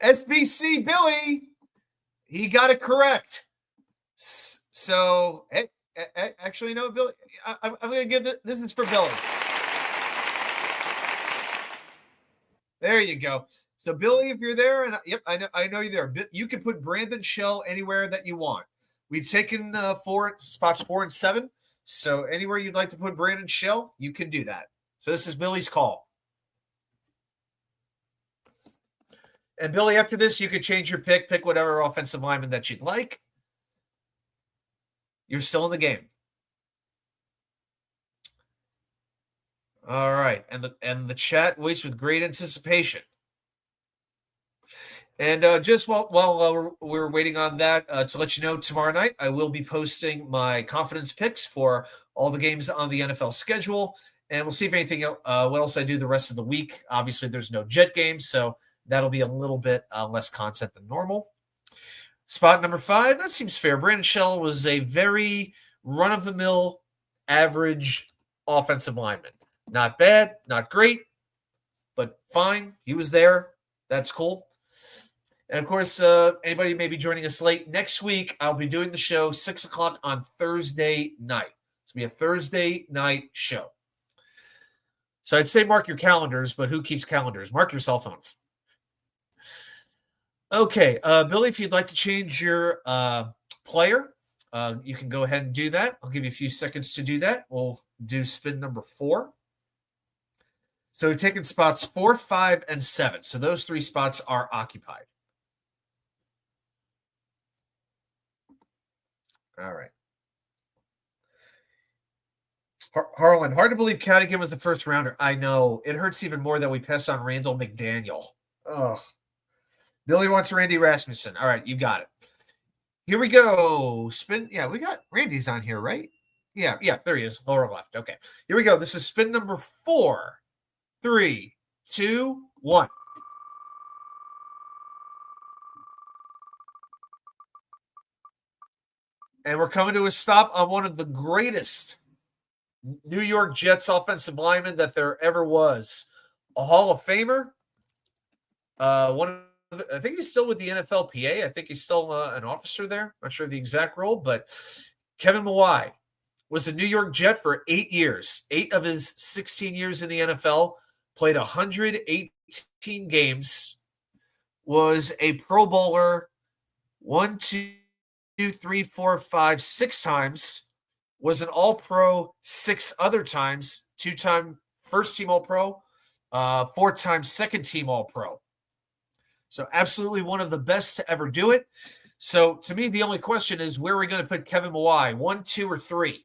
SBC Billy. He got it correct. So, hey, actually, no, Billy. I'm going to give this is for Billy. There you go. So, Billy, if you're there, and yep, I know you're there. You can put Brandon Shell anywhere that you want. We've taken spots 4 and 7. So, anywhere you'd like to put Brandon Shell, you can do that. So, this is Billy's call. And Billy, after this, you could change your pick whatever offensive lineman that you'd like. You're still in the game. All right. And the chat waits with great anticipation. And just while we're waiting on that, to let you know, tomorrow night I will be posting my confidence picks for all the games on the NFL schedule. And we'll see if anything what else I do the rest of the week. Obviously, there's no Jet games, so that'll be a little bit less content than normal. Spot number 5, that seems fair. Brandon Shell was a very run-of-the-mill, average offensive lineman. Not bad, not great, but fine. He was there. That's cool. And, of course, anybody may be joining us late. Next week, I'll be doing the show 6 o'clock on Thursday night. It's going to be a Thursday night show. So I'd say mark your calendars, but who keeps calendars? Mark your cell phones. Okay, Billy, if you'd like to change your player, you can go ahead and do that. I'll give you a few seconds to do that. We'll do spin number 4. So we're taking spots 4, 5, and 7. So those 3 spots are occupied. All right. Harlan, hard to believe Cadigan was the first rounder. I know. It hurts even more that we passed on Randall McDaniel. Oh. Billy wants Randy Rasmussen. All right, you got it. Here we go. Spin. Yeah, we got Randy's on here, right? Yeah, there he is. Lower left. Okay. Here we go. This is spin number 4. 3, 2, 1. And we're coming to a stop on one of the greatest New York Jets offensive linemen that there ever was. A Hall of Famer. I think he's still with the NFLPA. I think he's still an officer there. Not sure the exact role, but Kevin Mawai was a New York Jet for 8 years. 8 of his 16 years in the NFL, played 118 games, was a Pro Bowler 1, 2, 3, 4, 5, 6 times, was an All-Pro 6 other times, 2-time first-team All-Pro, 4-time second-team All-Pro. So absolutely one of the best to ever do it. So to me, the only question is, where are we going to put Kevin Mawai, 1, 2, or 3?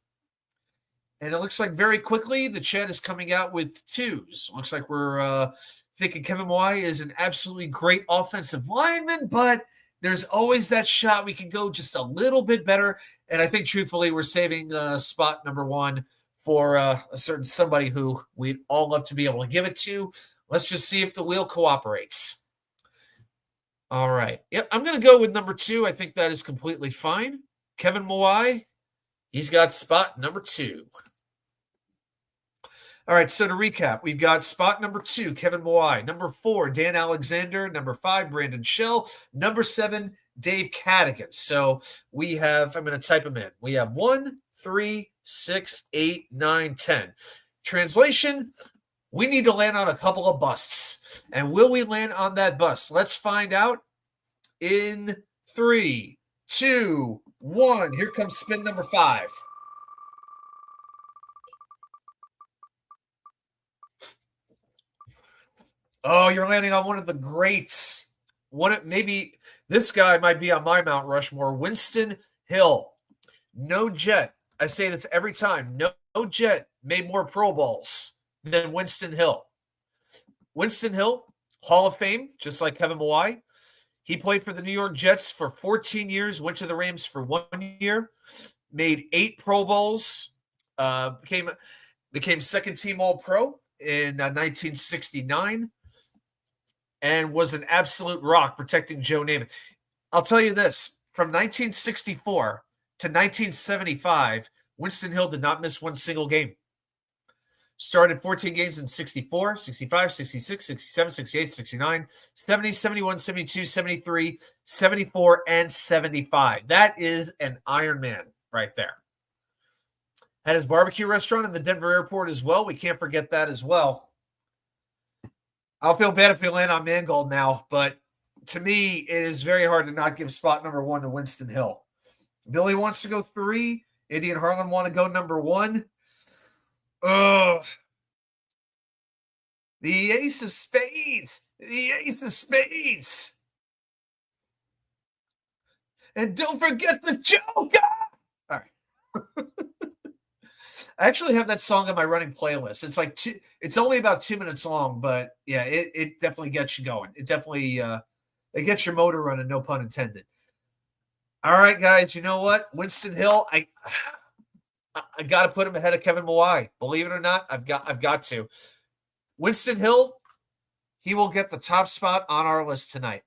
And it looks like very quickly the chat is coming out with 2s. Looks like we're thinking Kevin Mawai is an absolutely great offensive lineman, but there's always that shot we can go just a little bit better. And I think, truthfully, we're saving spot number 1 for a certain somebody who we'd all love to be able to give it to. Let's just see if the wheel cooperates. All right. Yep, I'm going to go with number 2. I think that is completely fine. Kevin Mawai, he's got spot number 2. All right, so to recap, we've got spot number 2, Kevin Mawai. Number 4, Dan Alexander. Number 5, Brandon Shell. Number 7, Dave Cadigan. So we have, I'm going to type them in. We have 1, 3, 6, 8, 9, 10. Translation, we need to land on a couple of busts. And will we land on that bust? Let's find out in 3, 2, 1. Here comes spin number 5. Oh, you're landing on one of the greats. Maybe this guy might be on my Mount Rushmore. Winston Hill. No Jet. I say this every time. No Jet made more Pro Bowls than Winston Hill. Winston Hill, Hall of Fame, just like Kevin Mawai. He played for the New York Jets for 14 years, went to the Rams for 1 year, made 8 Pro Bowls, became second-team All-Pro in 1969, and was an absolute rock protecting Joe Namath. I'll tell you this, from 1964 to 1975, Winston Hill did not miss one single game. Started 14 games in 64, 65, 66, 67, 68, 69, 70, 71, 72, 73, 74, and 75. That is an Iron Man right there. Had his barbecue restaurant in the Denver airport as well. We can't forget that as well. I'll feel bad if we land on Mangold now, but to me, it is very hard to not give spot number 1 to Winston Hill. Billy wants to go 3. Indy and Harlan want to go number 1. Oh, the ace of spades. The ace of spades. And don't forget the Joker. All right. I actually have that song on my running playlist. It's like it's only about 2 minutes long, but yeah, it definitely gets you going. It definitely it gets your motor running, no pun intended. All right, guys, you know what? Winston Hill, I got to put him ahead of Kevin Mawai. Believe it or not, I've got to. Winston Hill, he will get the top spot on our list tonight.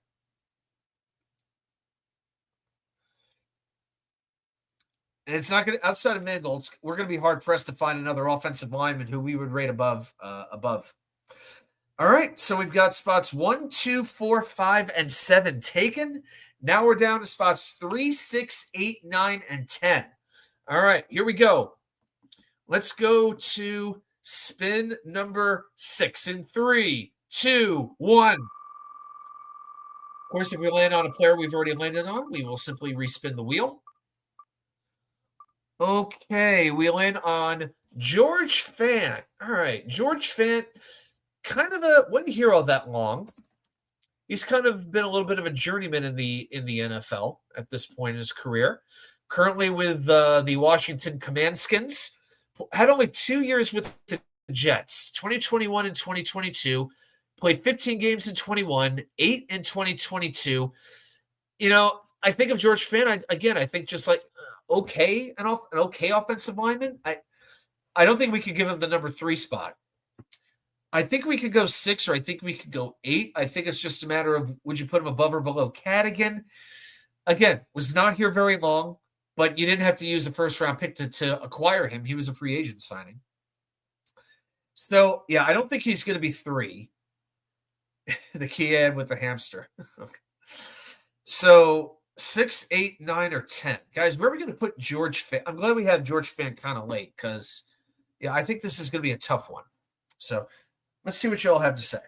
And it's not going to, outside of Mangold, we're going to be hard pressed to find another offensive lineman who we would rate above. All right, so we've got spots 1, 2, 4, 5, and 7 taken. Now we're down to spots 3, 6, 8, 9, and 10. All right, here we go. Let's go to spin number 6 in 3, 2, 1. Of course, if we land on a player we've already landed on, we will simply respin the wheel. Okay, we land on George Fant. All right, George Fant, kind of wasn't here all that long. He's kind of been a little bit of a journeyman in the NFL at this point in his career. Currently with the Washington Commandskins. Had only 2 years with the Jets, 2021 and 2022. Played 15 games in 21, 8 in 2022. You know, I think of George Fant, I think just like an okay offensive lineman. I don't think we could give him the number 3 spot. I think we could go 6, or I think we could go 8. I think it's just a matter of, would you put him above or below Cadigan? Again, was not here very long, but you didn't have to use a first-round pick to acquire him. He was a free agent signing. So, yeah, I don't think he's going to be 3. The key ad with the hamster. Okay. So, 6, 8, 9, or 10. Guys, where are we going to put George Fant? I'm glad we have George Fant kind of late because, yeah, I think this is going to be a tough one. So, let's see what you all have to say.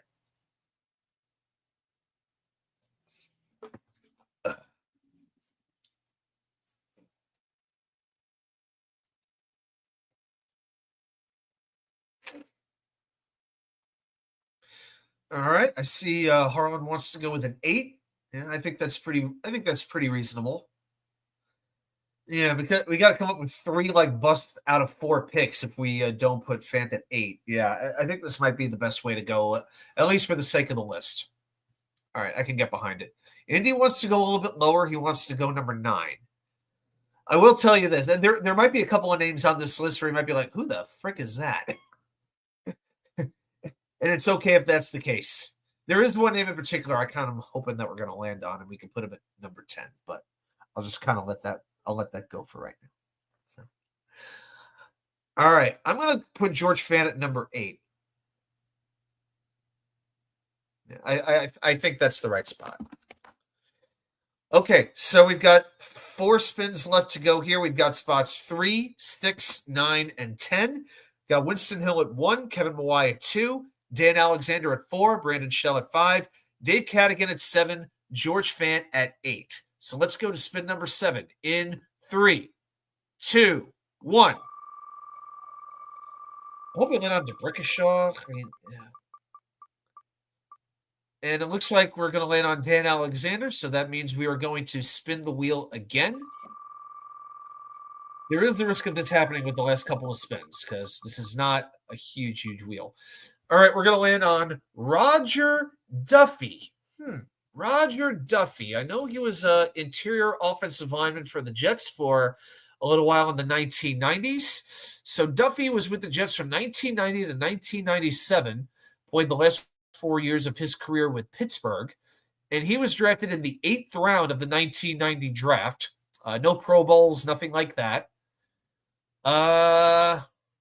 All right, I see Harlan wants to go with an 8. Yeah, I think that's pretty reasonable. Yeah, because we got to come up with 3 like busts out of 4 picks if we don't put Fant at 8. Yeah, I think this might be the best way to go, at least for the sake of the list. All right, I can get behind it. Indy wants to go a little bit lower. He wants to go number 9. I will tell you this. And there might be a couple of names on this list where you might be like, who the frick is that? And it's okay if that's the case. There is one name in particular I kind of hoping that we're going to land on, and we can put him at number 10. But I'll just kind of let that go for right now. So. All right. I'm going to put George Fant at number 8. I think that's the right spot. Okay, so we've got 4 spins left to go here. We've got spots 3, 6, 9, and 10. Got Winston Hill at 1, Kevin Mawai at 2, Dan Alexander at 4, Brandon Shell at 5, Dave Cadigan at 7, George Fant at 8. So let's go to spin number 7 in 3, 2, 1. I hope we land on DeBrickashaw. I mean, yeah. And it looks like we're going to land on Dan Alexander, so that means we are going to spin the wheel again. There is the risk of this happening with the last couple of spins because this is not a huge wheel. All right, we're going to land on Roger Duffy. Roger Duffy. I know he was an interior offensive lineman for the Jets for a little while in the 1990s. So Duffy was with the Jets from 1990 to 1997, played the last 4 years of his career with Pittsburgh, and he was drafted in the 8th round of the 1990 draft. No Pro Bowls, nothing like that.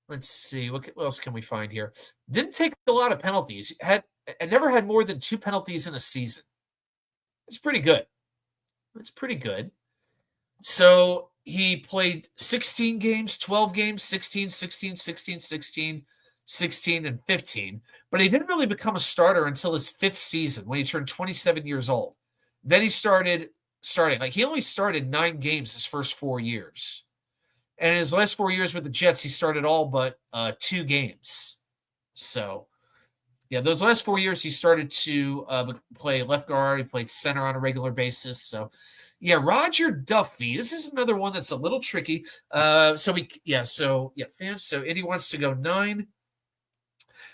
Let's see. What else can we find here? Didn't take a lot of penalties. Never had more than 2 penalties in a season. It's pretty good. So he played 16 games, 12 games, 16, 16, 16, 16, 16, and 15. But he didn't really become a starter until his 5th season when he turned 27 years old. Then he started starting. Like, he only started 9 games his first 4 years. And in his last 4 years with the Jets, he started all but 2 games. So, yeah, those last 4 years, he started to play left guard. He played center on a regular basis. So, yeah, Roger Duffy. This is another one that's a little tricky. Fans. So Indy wants to go 9.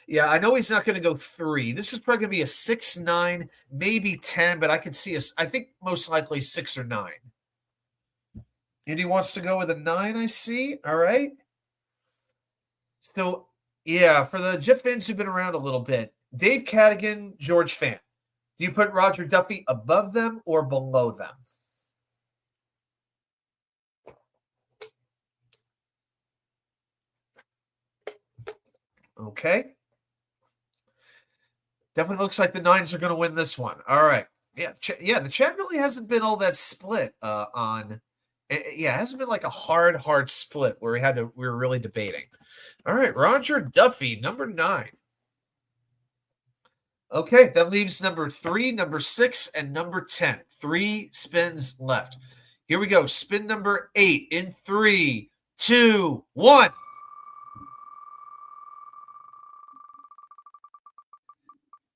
Yeah, I know he's not going to go 3. This is probably going to be a 6, 9, maybe 10, but I could see I think most likely 6 or 9. Indy wants to go with a 9, I see. All right. So, yeah, for the Jet fans who've been around a little bit, Dave Cadigan, George Fant. Do you put Roger Duffy above them or below them? Okay. Definitely looks like the Nines are going to win this one. All right. Yeah, the chat really hasn't been all that split on. It hasn't been like a hard split where we were really debating. All right, Roger Duffy, number 9. Okay, that leaves number 3, number 6, and number 10. 3 spins left. Here we go. Spin number 8 in 3, 2, 1.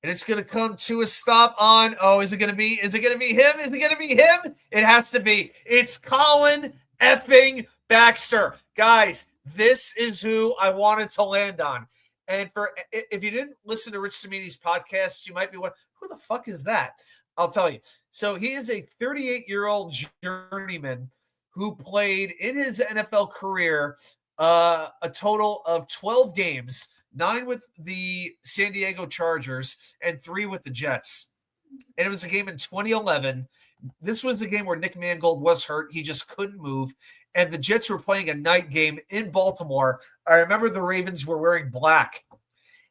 And it's going to come to a stop on, is it going to be him? Is it going to be him? It has to be. It's Colin effing Baxter. Guys, this is who I wanted to land on. And if you didn't listen to Rich Cimini's podcast, you might be wondering, who the fuck is that? I'll tell you. So he is a 38-year-old journeyman who played in his NFL career a total of 12 games, 9 with the San Diego Chargers and 3 with the Jets. And it was a game in 2011. This was a game where Nick Mangold was hurt. He just couldn't move. And the Jets were playing a night game in Baltimore. I remember the Ravens were wearing black.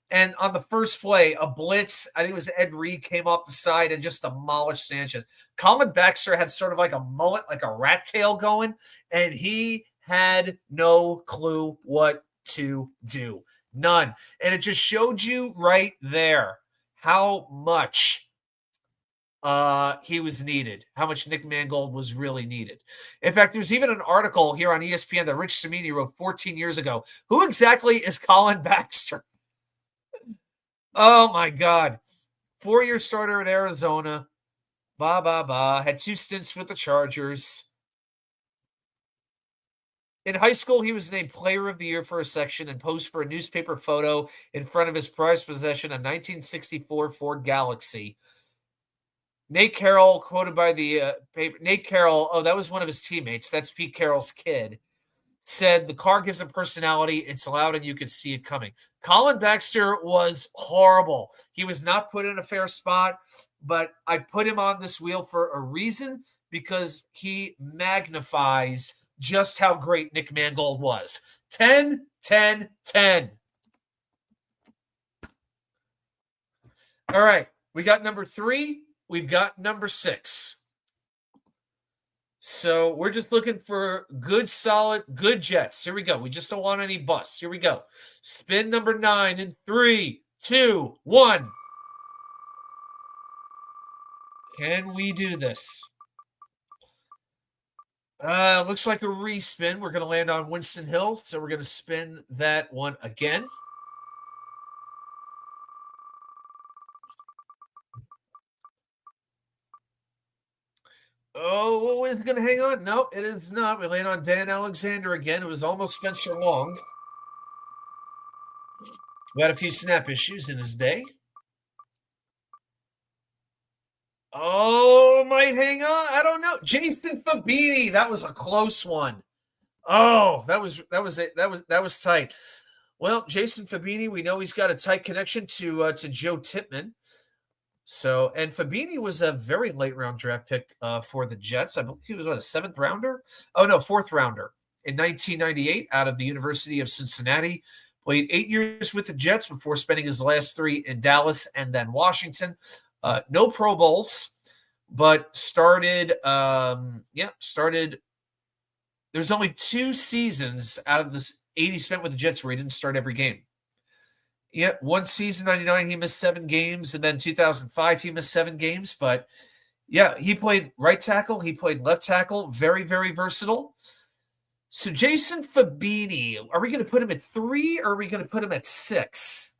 And on the first play, a blitz, I think it was Ed Reed, came off the side and just demolished Sanchez. Colin Baxter had sort of like a mullet, like a rat tail going, and he had no clue what to do. None. And it just showed you right there how much he was needed, how much Nick Mangold was really needed. In fact, there's even an article here on ESPN that Rich Cimini wrote 14 years ago. Who exactly is Colin Baxter? Oh, my God. 4-year starter at Arizona. Had 2 stints with the Chargers. In high school, he was named Player of the Year for a section and posed for a newspaper photo in front of his prized possession, a 1964 Ford Galaxy. Nate Carroll, quoted by the paper. Nate Carroll, oh, that was one of his teammates. That's Pete Carroll's kid. Said the car gives him personality. It's loud and you could see it coming. Colin Baxter was horrible. He was not put in a fair spot, but I put him on this wheel for a reason because he magnifies just how great Nick Mangold was. 10, 10, 10. All right. We got number 3. We've got number 6. So we're just looking for good, solid, good Jets. Here we go. We just don't want any busts. Here we go. Spin number 9 in 3, 2, 1. Can we do this? Looks like a respin. We're going to land on Winston Hill, so we're going to spin that one again. Oh, is it going to hang on? No, it is not. We land on Dan Alexander again. It was almost Spencer Long. We had a few snap issues in his day. Oh, might hang on. I don't know. Jason Fabini. That was a close one. Oh, that was tight. Well, Jason Fabini, we know he's got a tight connection to Joe Tippmann. So, and Fabini was a very late round draft pick for the Jets. I believe he was a 7th rounder. Oh no, 4th rounder in 1998 out of the University of Cincinnati. Played 8 years with the Jets before spending his last 3 in Dallas and then Washington. No Pro Bowls, but started. There's only 2 seasons out of this 80 spent with the Jets where he didn't start every game. Yeah, one season, 99, he missed 7 games, and then 2005, he missed 7 games. But, yeah, he played right tackle. He played left tackle. Very, very versatile. So, Jason Fabini, are we going to put him at 3 or are we going to put him at 6?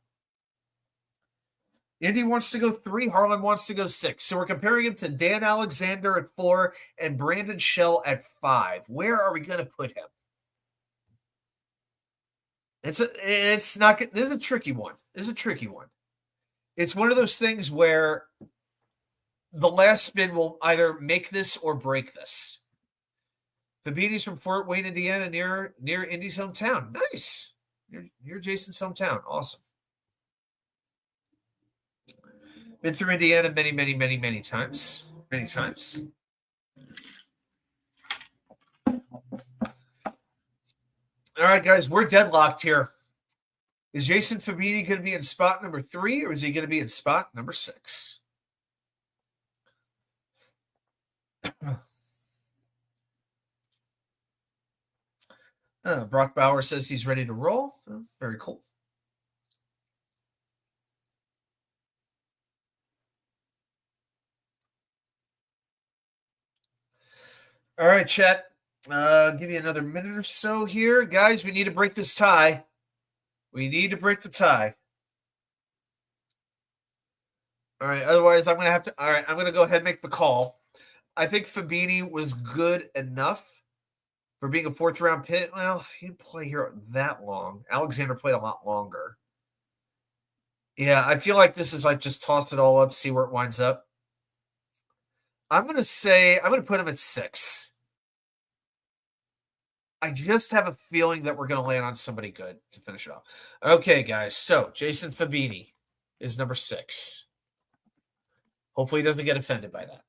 Indy wants to go 3. Harlan wants to go 6. So, we're comparing him to Dan Alexander at 4 and Brandon Shell at 5. Where are we going to put him? This is a tricky one. It's one of those things where the last spin will either make this or break this. Fabini's from Fort Wayne, Indiana, near Indy's hometown. Nice. Near Jason's hometown. Awesome. Been through Indiana many, many, many, many times. Many times. All right, guys, we're deadlocked here. Is Jason Fabini going to be in spot number 3 or is he going to be in spot number 6? Brock Bauer says he's ready to roll. Oh, very cool. All right, chat. I'll give you another minute or so here. Guys, we need to break this tie. We need to break the tie. All right, otherwise I'm going to have to – all right, I'm going to go ahead and make the call. I think Fabini was good enough for being a 4th-round pick. Well, he didn't play here that long. Alexander played a lot longer. Yeah, I feel like this is like just toss it all up, see where it winds up. I'm going to put him at 6. I just have a feeling that we're going to land on somebody good to finish it off. Okay, guys. So Jason Fabini is number 6. Hopefully he doesn't get offended by that.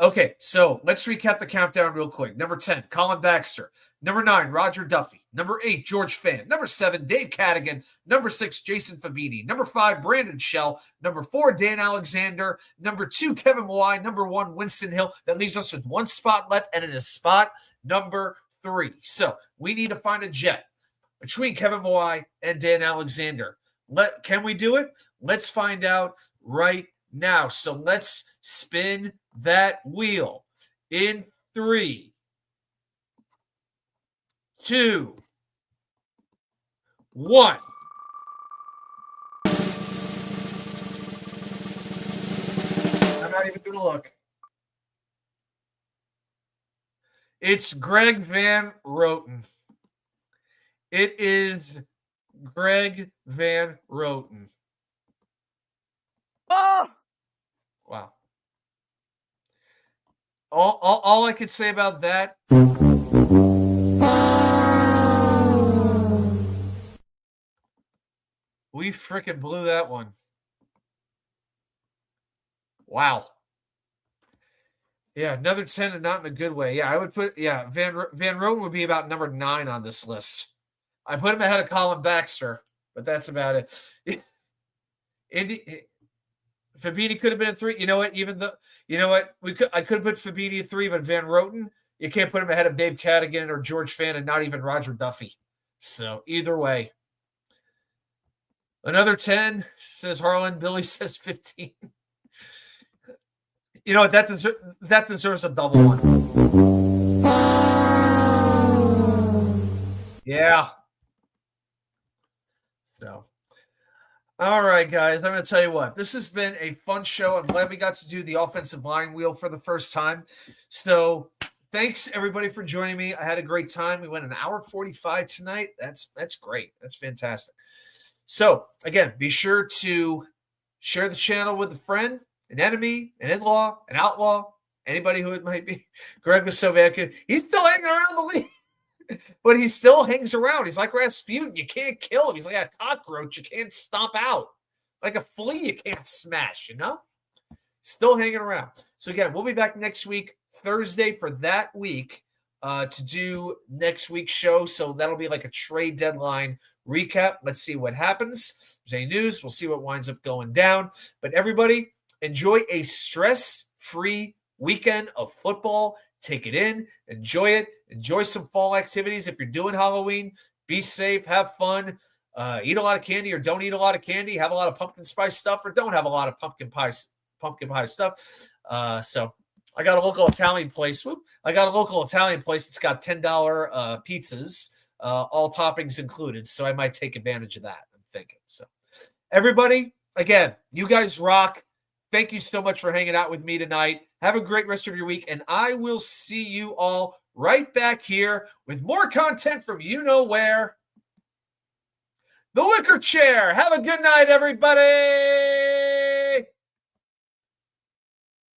Okay, so let's recap the countdown real quick. Number 10, Colin Baxter. Number 9, Roger Duffy. Number 8, George Fan. Number 7, Dave Cadigan. Number 6, Jason Fabini. Number 5, Brandon Shell. Number 4, Dan Alexander. Number 2, Kevin Mawai. Number 1, Winston Hill. That leaves us with 1 spot left, and it is spot number 3. So we need to find a Jet between Kevin Mawai and Dan Alexander. Can we do it? Let's find out right now. So let's spin that wheel in 3, 2, 1. I'm not even going to look. It's Greg Van Roten. It is Greg Van Roten. Oh! Wow. All I could say about that. We freaking blew that one. Wow. Yeah, another 10 and not in a good way. Yeah, I would put, Van Roten would be about number 9 on this list. I put him ahead of Colin Baxter, but that's about it. Fabini could have been in 3. You know what? I could have put Fabini in 3, but Van Roten, you can't put him ahead of Dave Cadigan or George Fan and not even Roger Duffy. So either way. Another 10, says Harlan. Billy says 15. You know what? That deserves a double one. Yeah. So, all right, guys. I'm going to tell you what. This has been a fun show. I'm glad we got to do the offensive line wheel for the first time. So, thanks everybody for joining me. I had a great time. We went an hour 45 tonight. That's great. That's fantastic. So, again, be sure to share the channel with a friend, an enemy, an in-law, an outlaw, anybody who it might be. Greg was so bad. He's still hanging around the league, but he still hangs around. He's like Rasputin. You can't kill him. He's like a cockroach. You can't stomp out. Like a flea, you can't smash, Still hanging around. So, again, we'll be back next week, Thursday, for that week to do next week's show. So that'll be like a trade deadline recap. Let's see what happens. If there's any news, we'll see what winds up going down. But everybody, enjoy a stress-free weekend of football. Take it in. Enjoy it. Enjoy some fall activities. If you're doing Halloween, be safe. Have fun. Eat a lot of candy or don't eat a lot of candy. Have a lot of pumpkin spice stuff or don't have a lot of pumpkin pie stuff. So I got a local Italian place. It's got $10 pizzas, all toppings included. So I might take advantage of that, I'm thinking. So everybody, again, you guys rock. Thank you so much for hanging out with me tonight. Have a great rest of your week, and I will see you all right back here with more content from you know where. The Wicker Chair. Have a good night, everybody.